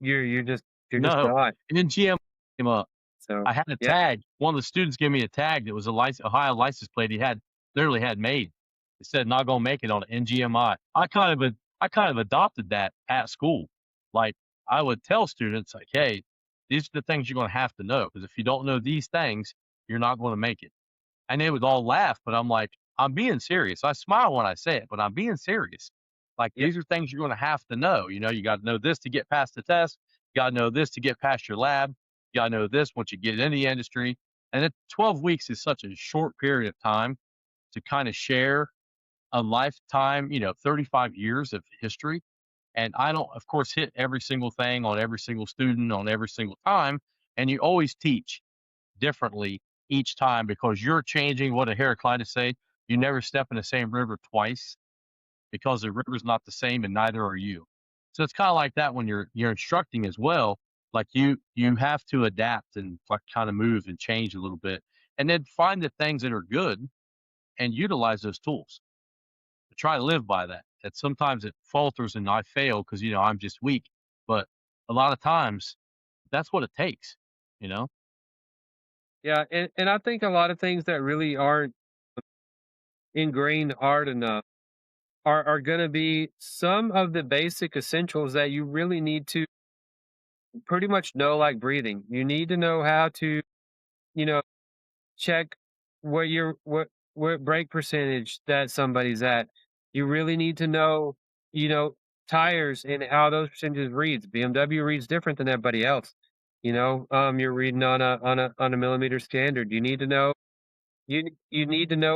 You're just No, not. and then GM came up. So I had a yeah, tag. One of the students gave me a tag that was a Ohio license plate he had literally had made. It said not gonna make it on NGMI. I kind of adopted that at school. Like I would tell students like, hey, these are the things you're gonna have to know because if you don't know these things, you're not gonna make it. And they would all laugh, but I'm like, I'm being serious. I smile when I say it, but I'm being serious. Like yeah, these are things you're gonna have to know. You know, you got to know this to get past the test. You got to know this to get past your lab. You got to know this once you get in the industry. And 12 weeks is such a short period of time to kind of share a lifetime, 35 years of history. And I don't, of course, hit every single thing on every single student on every single time. And you always teach differently each time because you're changing what a Heraclitus say. You never step in the same river twice because the river's not the same and neither are you. So it's kind of like that when you're instructing as well. Like you have to adapt and like kind of move and change a little bit, and then find the things that are good and utilize those tools. Try to live by that. That sometimes it falters and I fail because I'm just weak, but a lot of times that's what it takes. You know, yeah, and I think a lot of things that really aren't ingrained hard enough are gonna be some of the basic essentials that you really need to pretty much know, like breathing. You need to know how to, you know, check what brake percentage that somebody's at. You really need to know, you know, tires and how those percentages reads. BMW reads different than everybody else. You're reading on a millimeter standard. You need to know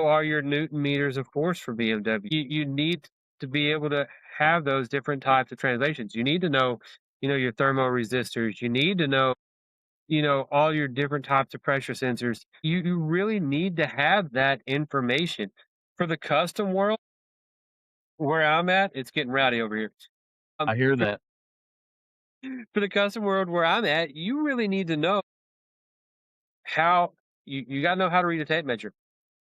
all your newton meters of force for BMW. You need to be able to have those different types of translations. You need to know, your thermal resistors. You need to know, all your different types of pressure sensors. You really need to have that information. For the custom world where I'm at, it's getting rowdy over here. I hear that. For the custom world where I'm at, you really need to know how you got to know how to read a tape measure.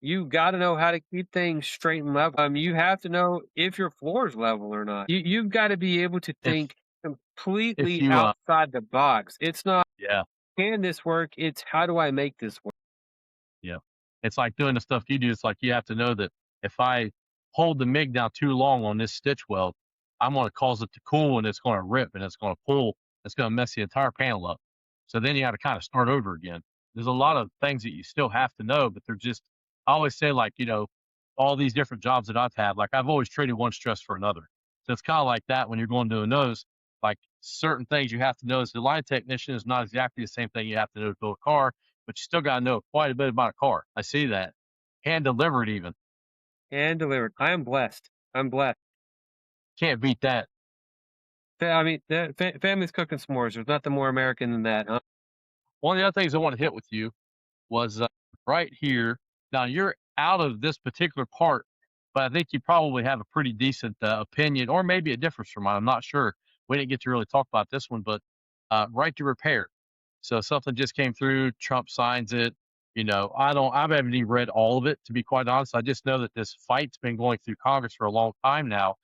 You got to know how to keep things straight and level. You have to know if your floor is level or not. You've got to be able to If think if completely you outside the box. It's not, yeah. can this work? It's, how do I make this work? Yeah. It's like doing the stuff you do. It's like you have to know that if I hold the MIG down too long on this stitch weld, I'm going to cause it to cool and it's going to rip and it's going to pull. It's going to mess the entire panel up. So then you got to kind of start over again. There's a lot of things that you still have to know, but they're just, I always say, like, all these different jobs that I've had, like, I've always traded one stress for another. So it's kind of like that when you're going to a nose, like certain things you have to know as the line technician is not exactly the same thing you have to know to build a car, but you still got to know quite a bit about a car. I see that. Hand delivered even. And delivered. I am blessed. I'm blessed. Can't beat that. I mean, family's cooking s'mores. There's nothing more American than that, huh? One of the other things I want to hit with you was right here. Now you're out of this particular part, but I think you probably have a pretty decent opinion, or maybe a difference from mine. I'm not sure. We didn't get to really talk about this one, but right to repair. So something just came through. Trump signs it. I haven't even read all of it to be quite honest. I just know that this fight's been going through Congress for a long time now.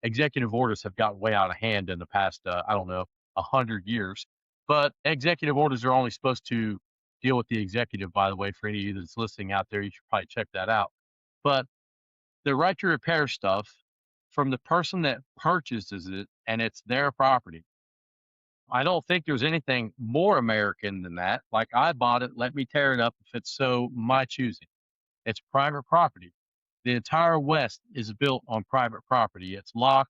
Executive orders have gotten way out of hand in the past, I don't know, 100 years. But executive orders are only supposed to deal with the executive, by the way, for any of you that's listening out there, you should probably check that out. But the right to repair stuff from the person that purchases it and it's their property. I don't think there's anything more American than that. Like, I bought it, let me tear it up if it's so my choosing. It's private property. The entire West is built on private property. It's Locke,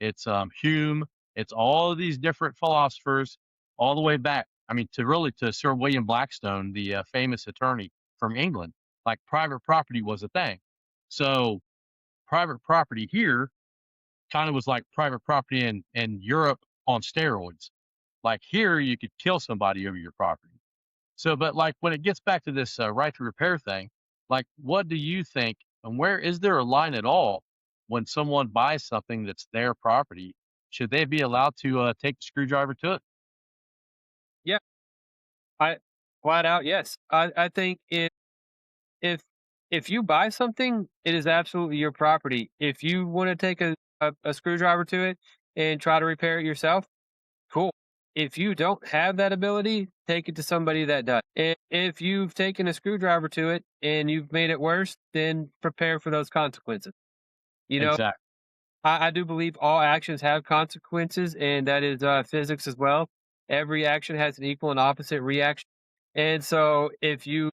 it's Hume, it's all of these different philosophers, all the way back. I mean, to Sir William Blackstone, the famous attorney from England. Like, private property was a thing. So private property here kind of was like private property in Europe on steroids. Like, here, you could kill somebody over your property. So, but like when it gets back to this right to repair thing, like, what do you think? And where is there a line at all when someone buys something that's their property? Should they be allowed to take the screwdriver to it? Yeah, I flat out yes. I think if if you buy something, it is absolutely your property. If you want to take a screwdriver to it and try to repair it yourself, cool. If you don't have that ability, take it to somebody that does. And if you've taken a screwdriver to it and you've made it worse, then prepare for those consequences. You know, Exactly. I do believe all actions have consequences, and that is physics as well. Every action has an equal and opposite reaction. And so if you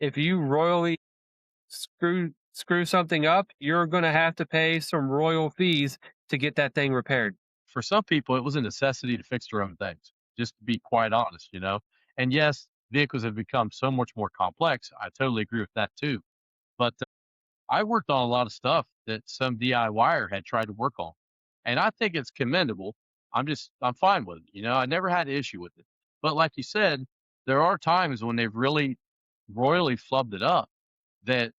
royally screw something up, you're going to have to pay some royal fees to get that thing repaired. For some people, it was a necessity to fix their own things, just to be quite honest, you know? And yes, vehicles have become so much more complex. I totally agree with that too. But I worked on a lot of stuff that some DIYer had tried to work on. And I think it's commendable. I'm fine with it. You know, I never had an issue with it. But like you said, there are times when they've really royally flubbed it up that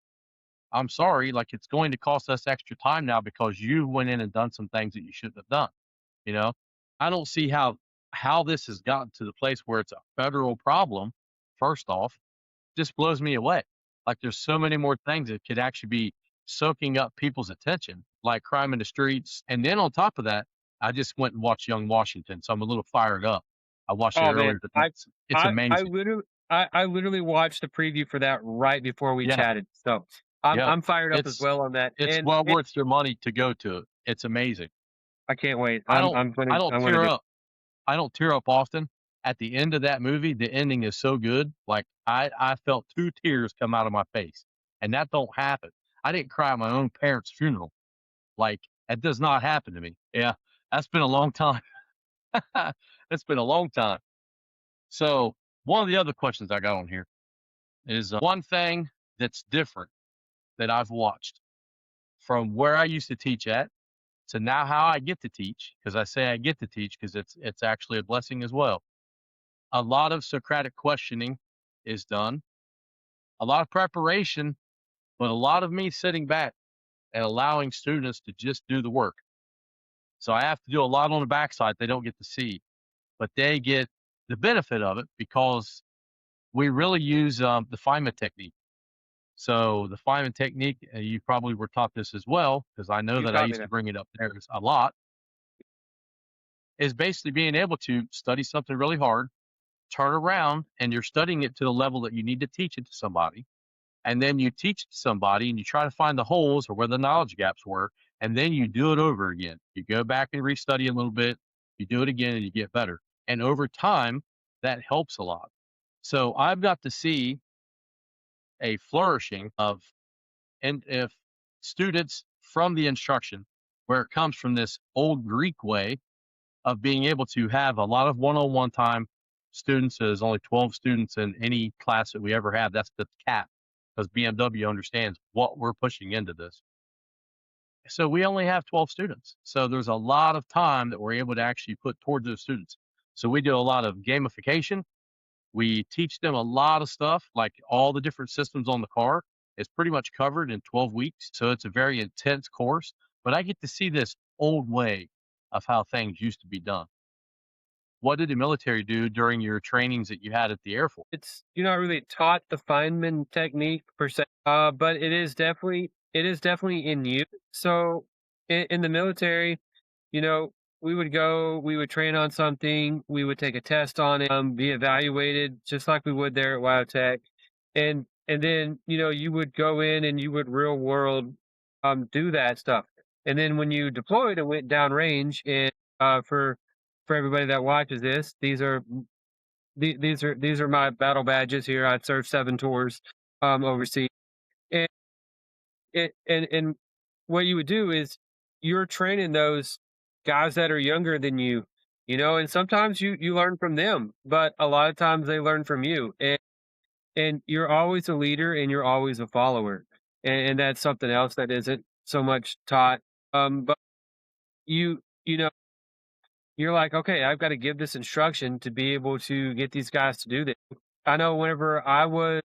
I'm sorry, like, it's going to cost us extra time now because you went in and done some things that you shouldn't have done. You know, I don't see how this has gotten to the place where it's a federal problem. First off, just blows me away. Like, there's so many more things that could actually be soaking up people's attention, like crime in the streets. And then on top of that, I just went and watched Young Washington, so I'm a little fired up. I watched it Oh man, earlier today. It's I amazing. literally I literally watched the preview for that right before we Yeah, chatted. So I'm yeah. I'm fired up as It's well on that, it's and well worth your money to go to it. It's amazing. I can't wait. I I'm don't I'm gonna I don't I'm gonna tear do. up. I don't tear up often. At the end of that movie, the ending is so good. Like, I felt 2 tears come out of my face, and that don't happen. I didn't cry at my own parents' funeral. Like, that does not happen to me. Yeah, that's been a long time. It's been a long time. So, one of the other questions I got on here is, one thing that's different that I've watched from where I used to teach at to now how I get to teach, because I say I get to teach because it's actually a blessing as well. A lot of Socratic questioning is done, a lot of preparation, but a lot of me sitting back and allowing students to just do the work. So I have to do a lot on the backside they don't get to see, but they get the benefit of it because we really use the Feynman technique. So the Feynman technique, you probably were taught this as well, because I know You that I taught me used to that. bring it up there a lot, is basically being able to study something really hard, turn around, and you're studying it to the level that you need to teach it to somebody. And then you teach it to somebody and you try to find the holes or where the knowledge gaps were. And then you do it over again. You go back and restudy a little bit, you do it again, and you get better. And over time, that helps a lot. So I've got to see a flourishing of, and if students from the instruction, where it comes from this old Greek way of being able to have a lot of one-on-one time. Students, there's only 12 students in any class that we ever have. That's the cap, because BMW understands what we're pushing into this. So we only have 12 students. So there's a lot of time that we're able to actually put towards those students. So we do a lot of gamification. We teach them a lot of stuff, like all the different systems on the car is pretty much covered in 12 weeks. So it's a very intense course, but I get to see this old way of how things used to be done. What did the military do during your trainings that you had at the Air Force? It's you're not really taught the Feynman technique per se, but it is definitely in you. So in the military, you know, we would train on something, we would take a test on it, be evaluated just like we would there at WyoTech, and then you would go in and you would real world do that stuff. And then when you deployed and went downrange, and for everybody that watches this, these are my battle badges here. I served 7 tours overseas, and and what you would do is you're training those guys that are younger than you know, and sometimes you learn from them, but a lot of times they learn from you, and you're always a leader and you're always a follower, and that's something else that isn't so much taught. But you know, you're like, okay, I've got to give this instruction to be able to get these guys to do this. I know whenever I was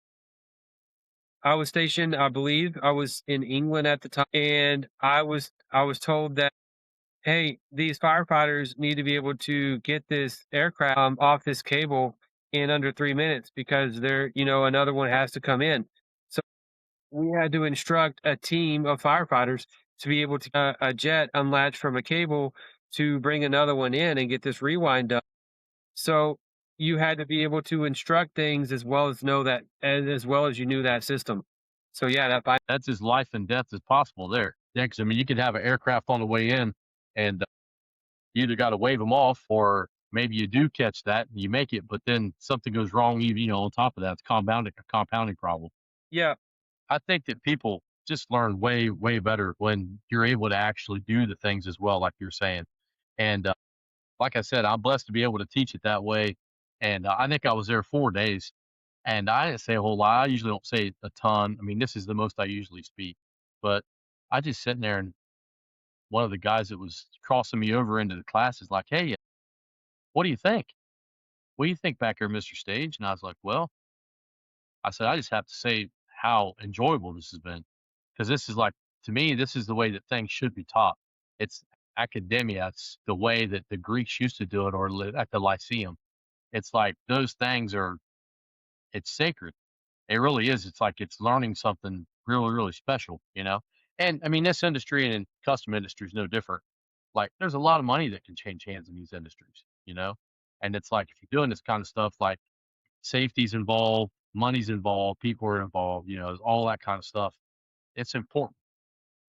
stationed, I believe I was in England at the time, and I was told that, hey, these firefighters need to be able to get this aircraft off this cable in under 3 minutes because another one has to come in. So we had to instruct a team of firefighters to be able to a jet unlatch from a cable to bring another one in and get this rewind done. So you had to be able to instruct things as well as know that as well as you knew that system. So yeah, that That's as life and death as possible there. Yeah, 'cause I mean, you could have an aircraft on the way in, and you either got to wave them off, or maybe you do catch that and you make it, but then something goes wrong. On top of that, it's a compounding problem. yeah. I think that people just learn way, way better when you're able to actually do the things as well, like you're saying. And like I said, I'm blessed to be able to teach it that way. And I think I was there 4 days, and I didn't say a whole lot. I usually don't say a ton. I mean, this is the most I usually speak, but I just sitting there, and one of the guys that was crossing me over into the class is like, "Hey, what do you think? What do you think back here, Mr. Stage?" And I was like, "Well," I said, "I just have to say how enjoyable this has been, because this is like, to me, this is the way that things should be taught. It's academia. It's the way that the Greeks used to do it, or at the Lyceum. It's like those things are, it's sacred. It really is. It's like it's learning something really, really special, you know? And I mean, this industry and custom industry is no different. Like, there's a lot of money that can change hands in these industries, you know? And it's like, if you're doing this kind of stuff, like safety's involved, money's involved, people are involved, all that kind of stuff. It's important.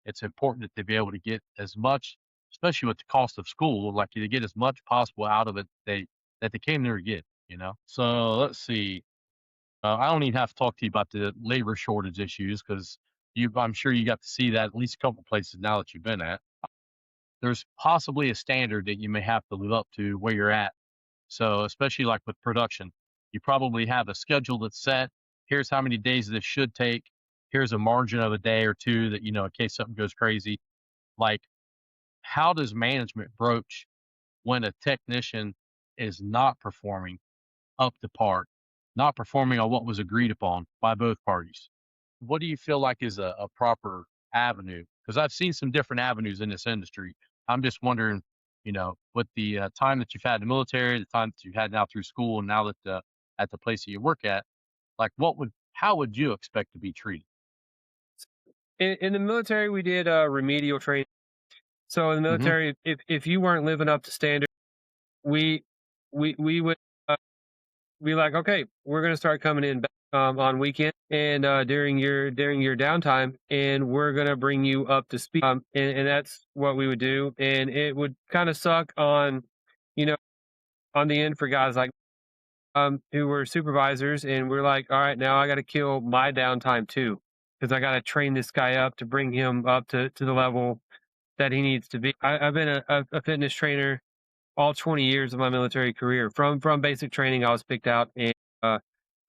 It's important that they be able to get as much, especially with the cost of school, like to get as much possible out of it that they came there to get. So let's see. I don't even have to talk to you about the labor shortage issues, because I'm sure you got to see that at least a couple places now that you've been at. There's possibly a standard that you may have to live up to where you're at. So, especially like with production, you probably have a schedule that's set. Here's how many days this should take. Here's a margin of a day or two that, in case something goes crazy. Like, how does management broach when a technician is not performing up to par, not performing on what was agreed upon by both parties? What do you feel like is a proper avenue? Because I've seen some different avenues in this industry. I'm just wondering, with the time that you've had in the military, the time that you've had now through school, and now that at the place that you work at, like, how would you expect to be treated? In the military, we did remedial training. So in the Hmm. military, if you weren't living up to standard, we we would be like, okay, we're gonna start coming in on weekend and during your downtime, and we're gonna bring you up to speed. And that's what we would do, and it would kind of suck you know, on the end for guys like who were supervisors, and we're like, all right, now I got to kill my downtime too, because I got to train this guy up to bring him up to the level that he needs to be. I've been a fitness trainer all 20 years of my military career. From basic training, I was picked out, and uh,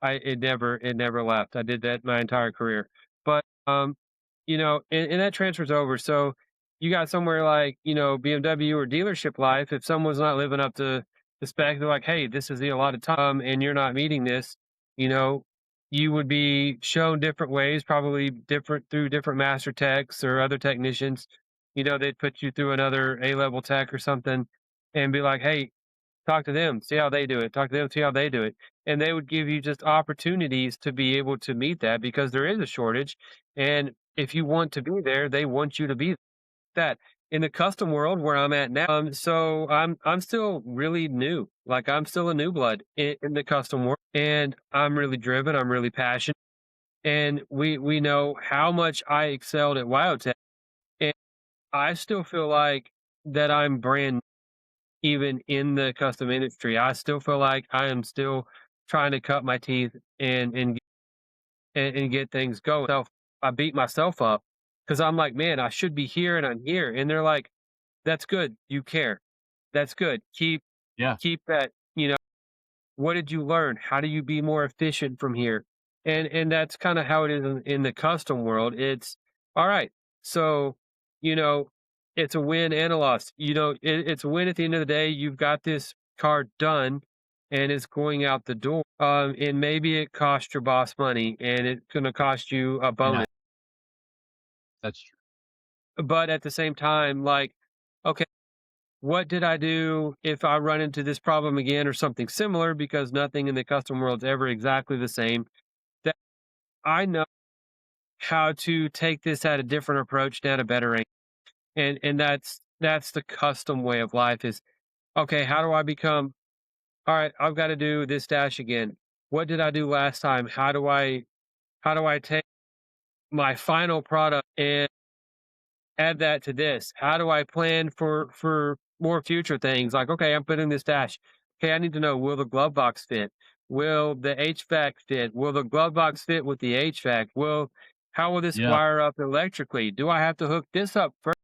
it never left. I did that my entire career. But and that transfers over. So you got somewhere like BMW or dealership life. If someone's not living up to the spec, they're like, "Hey, this is the allotted time, and you're not meeting this." You know, you would be shown different ways, probably different through different master techs or other technicians. They'd put you through another A level tech or something, and be like, "Hey, talk to them, see how they do it. Talk to them, see how they do it." And they would give you just opportunities to be able to meet that because there is a shortage. And if you want to be there, they want you to be that. In the custom world where I'm at now, so I'm still really new. Like I'm still a new blood in the custom world, and I'm really driven. I'm really passionate, and we know how much I excelled at WyoTech. I still feel like that I'm brand even in the custom industry. I still feel like I am still trying to cut my teeth and get things going. So I beat myself up because I'm like, man, I should be here and I'm here. And they're like, that's good. You care. That's good. Yeah, Keep that, what did you learn? How do you be more efficient from here? And that's kind of how it is in the custom world. It's all right. So, you know, it's a win and a loss. It's a win at the end of the day. You've got this car done and it's going out the door. And maybe it cost your boss money and it's going to cost you a yeah, bonus. that's true. But at the same time, like, okay, what did I do if I run into this problem again or something similar? Because nothing in the custom world is ever exactly the same. That I know how to take this at a different approach down a better angle. And that's the custom way of life is okay, how do I become all right, I've got to do this dash again. What did I do last time? How do I take my final product and add that to this? How do I plan for more future things? Like, okay, I'm putting this dash. Okay, I need to know, will the glove box fit? Will the HVAC fit? Will the glove box fit with the HVAC? How will this Yeah, wire up electrically? Do I have to hook this up first?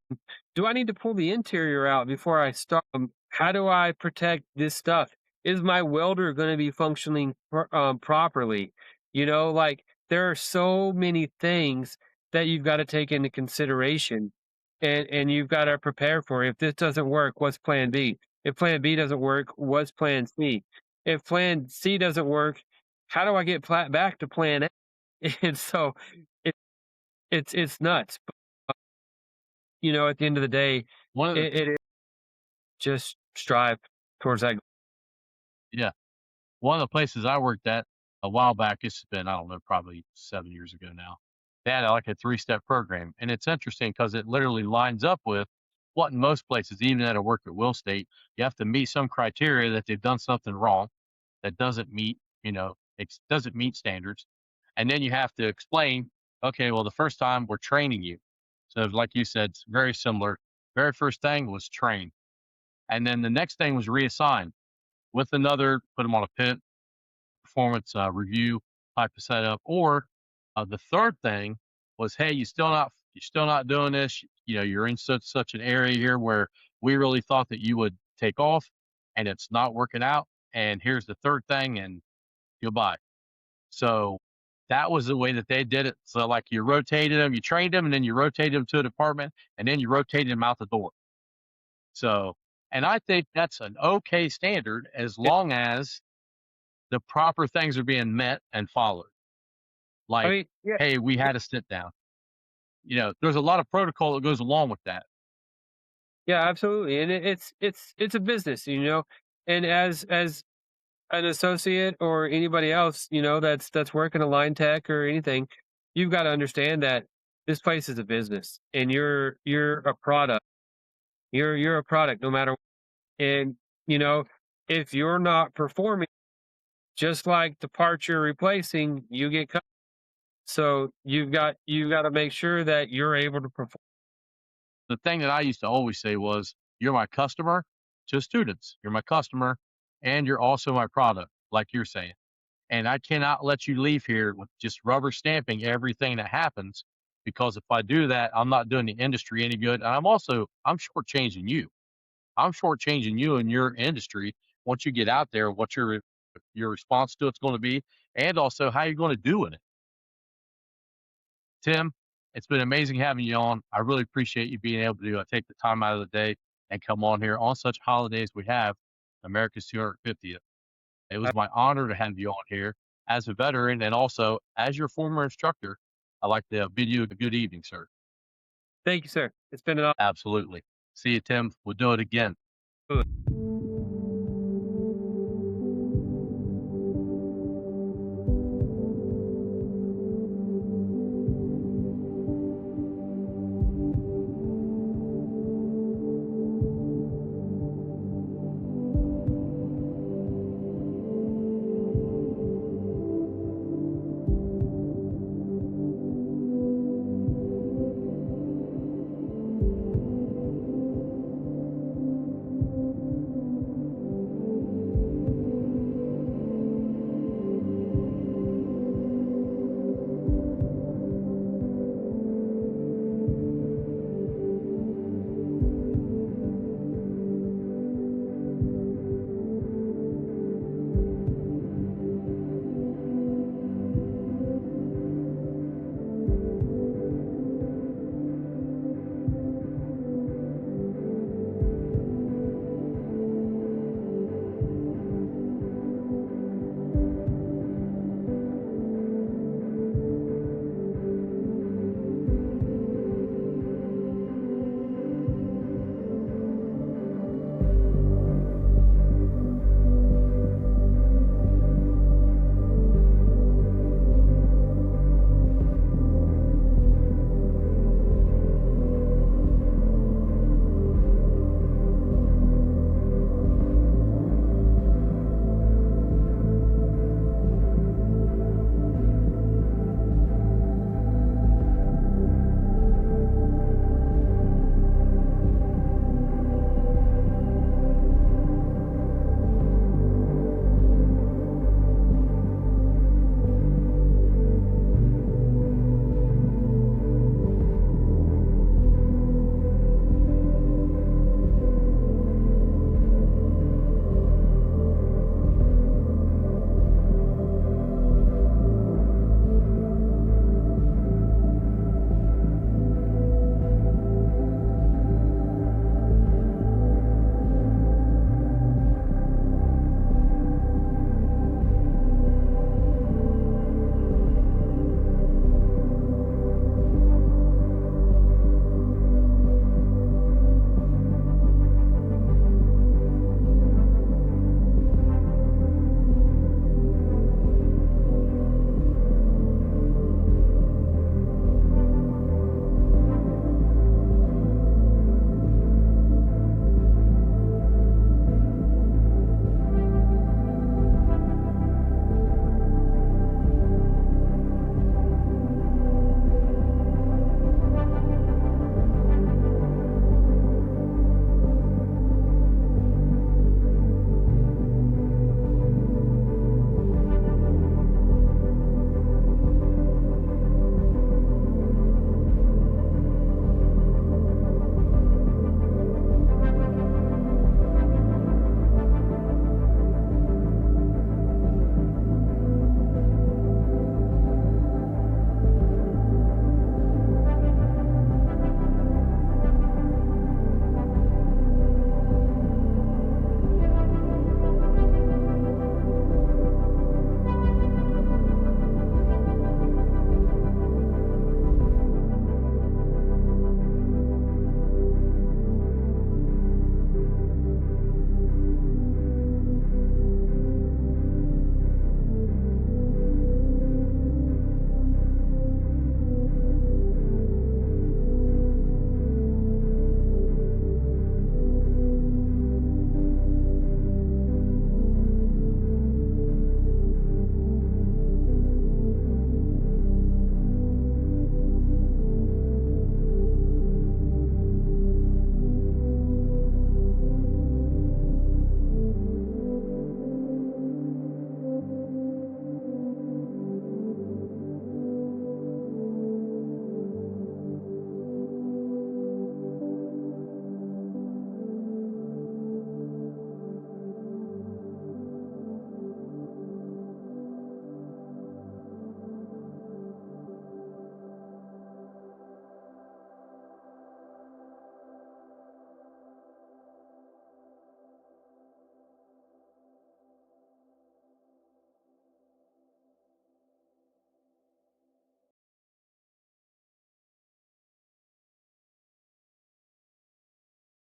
Do I need to pull the interior out before I start? How do I protect this stuff? Is my welder going to be functioning properly? Like there are so many things that you've got to take into consideration and you've got to prepare for it. If this doesn't work, what's plan B? If plan B doesn't work, what's plan C? If plan C doesn't work, how do I get back to plan A? And so it, it's nuts. But, at the end of the day, one of the it is just strive towards that. yeah, one of the places I worked at a while back, it's been, I don't know, probably 7 years ago now. They had like a three-step program, and it's interesting because it literally lines up with what in most places, even at a work at Will State, you have to meet some criteria that they've done something wrong that doesn't meet, doesn't meet standards, and then you have to explain, okay, well, the first time we're training you. So like you said, it's very similar. Very first thing was train, and then the next thing was reassign with another, put them on a pit performance review type of setup. Or the third thing was, hey, you're still not doing this. You're in such an area here where we really thought that you would take off, and it's not working out. And here's the third thing, and goodbye. So that was the way that they did it. So like you rotated them, you trained them, and then you rotated them to a department, and then you rotated them out the door. So, and I think that's an okay standard as Yeah, long as the proper things are being met and followed. I Like, mean, yeah, hey, we had a sit down. There's a lot of protocol that goes along with that. yeah, absolutely, and it's a business, and as an associate or anybody else, that's working a line tech or anything, you've got to understand that this place is a business, and you're a product. You're a product, no matter. And you know, if you're not performing, just like the parts you're replacing, you get cut. So you've got to make sure that you're able to perform. The thing that I used to always say was, you're my customer to students. You're my customer, and you're also my product, like you're saying. And I cannot let you leave here with just rubber stamping everything that happens, because if I do that, I'm not doing the industry any good. And I'm shortchanging you. I'm shortchanging you and your industry once you get out there, what your response to it's going to be, and also how you're going to do in it. Tim, it's been amazing having you on. I really appreciate you being able to take the time out of the day and come on here on such holidays we have, America's 250th. It was my honor to have you on here as a veteran and also as your former instructor. I'd like to bid you a good evening, sir. Thank you, sir. It's been an Absolutely. See you, Tim. We'll do it again. honor.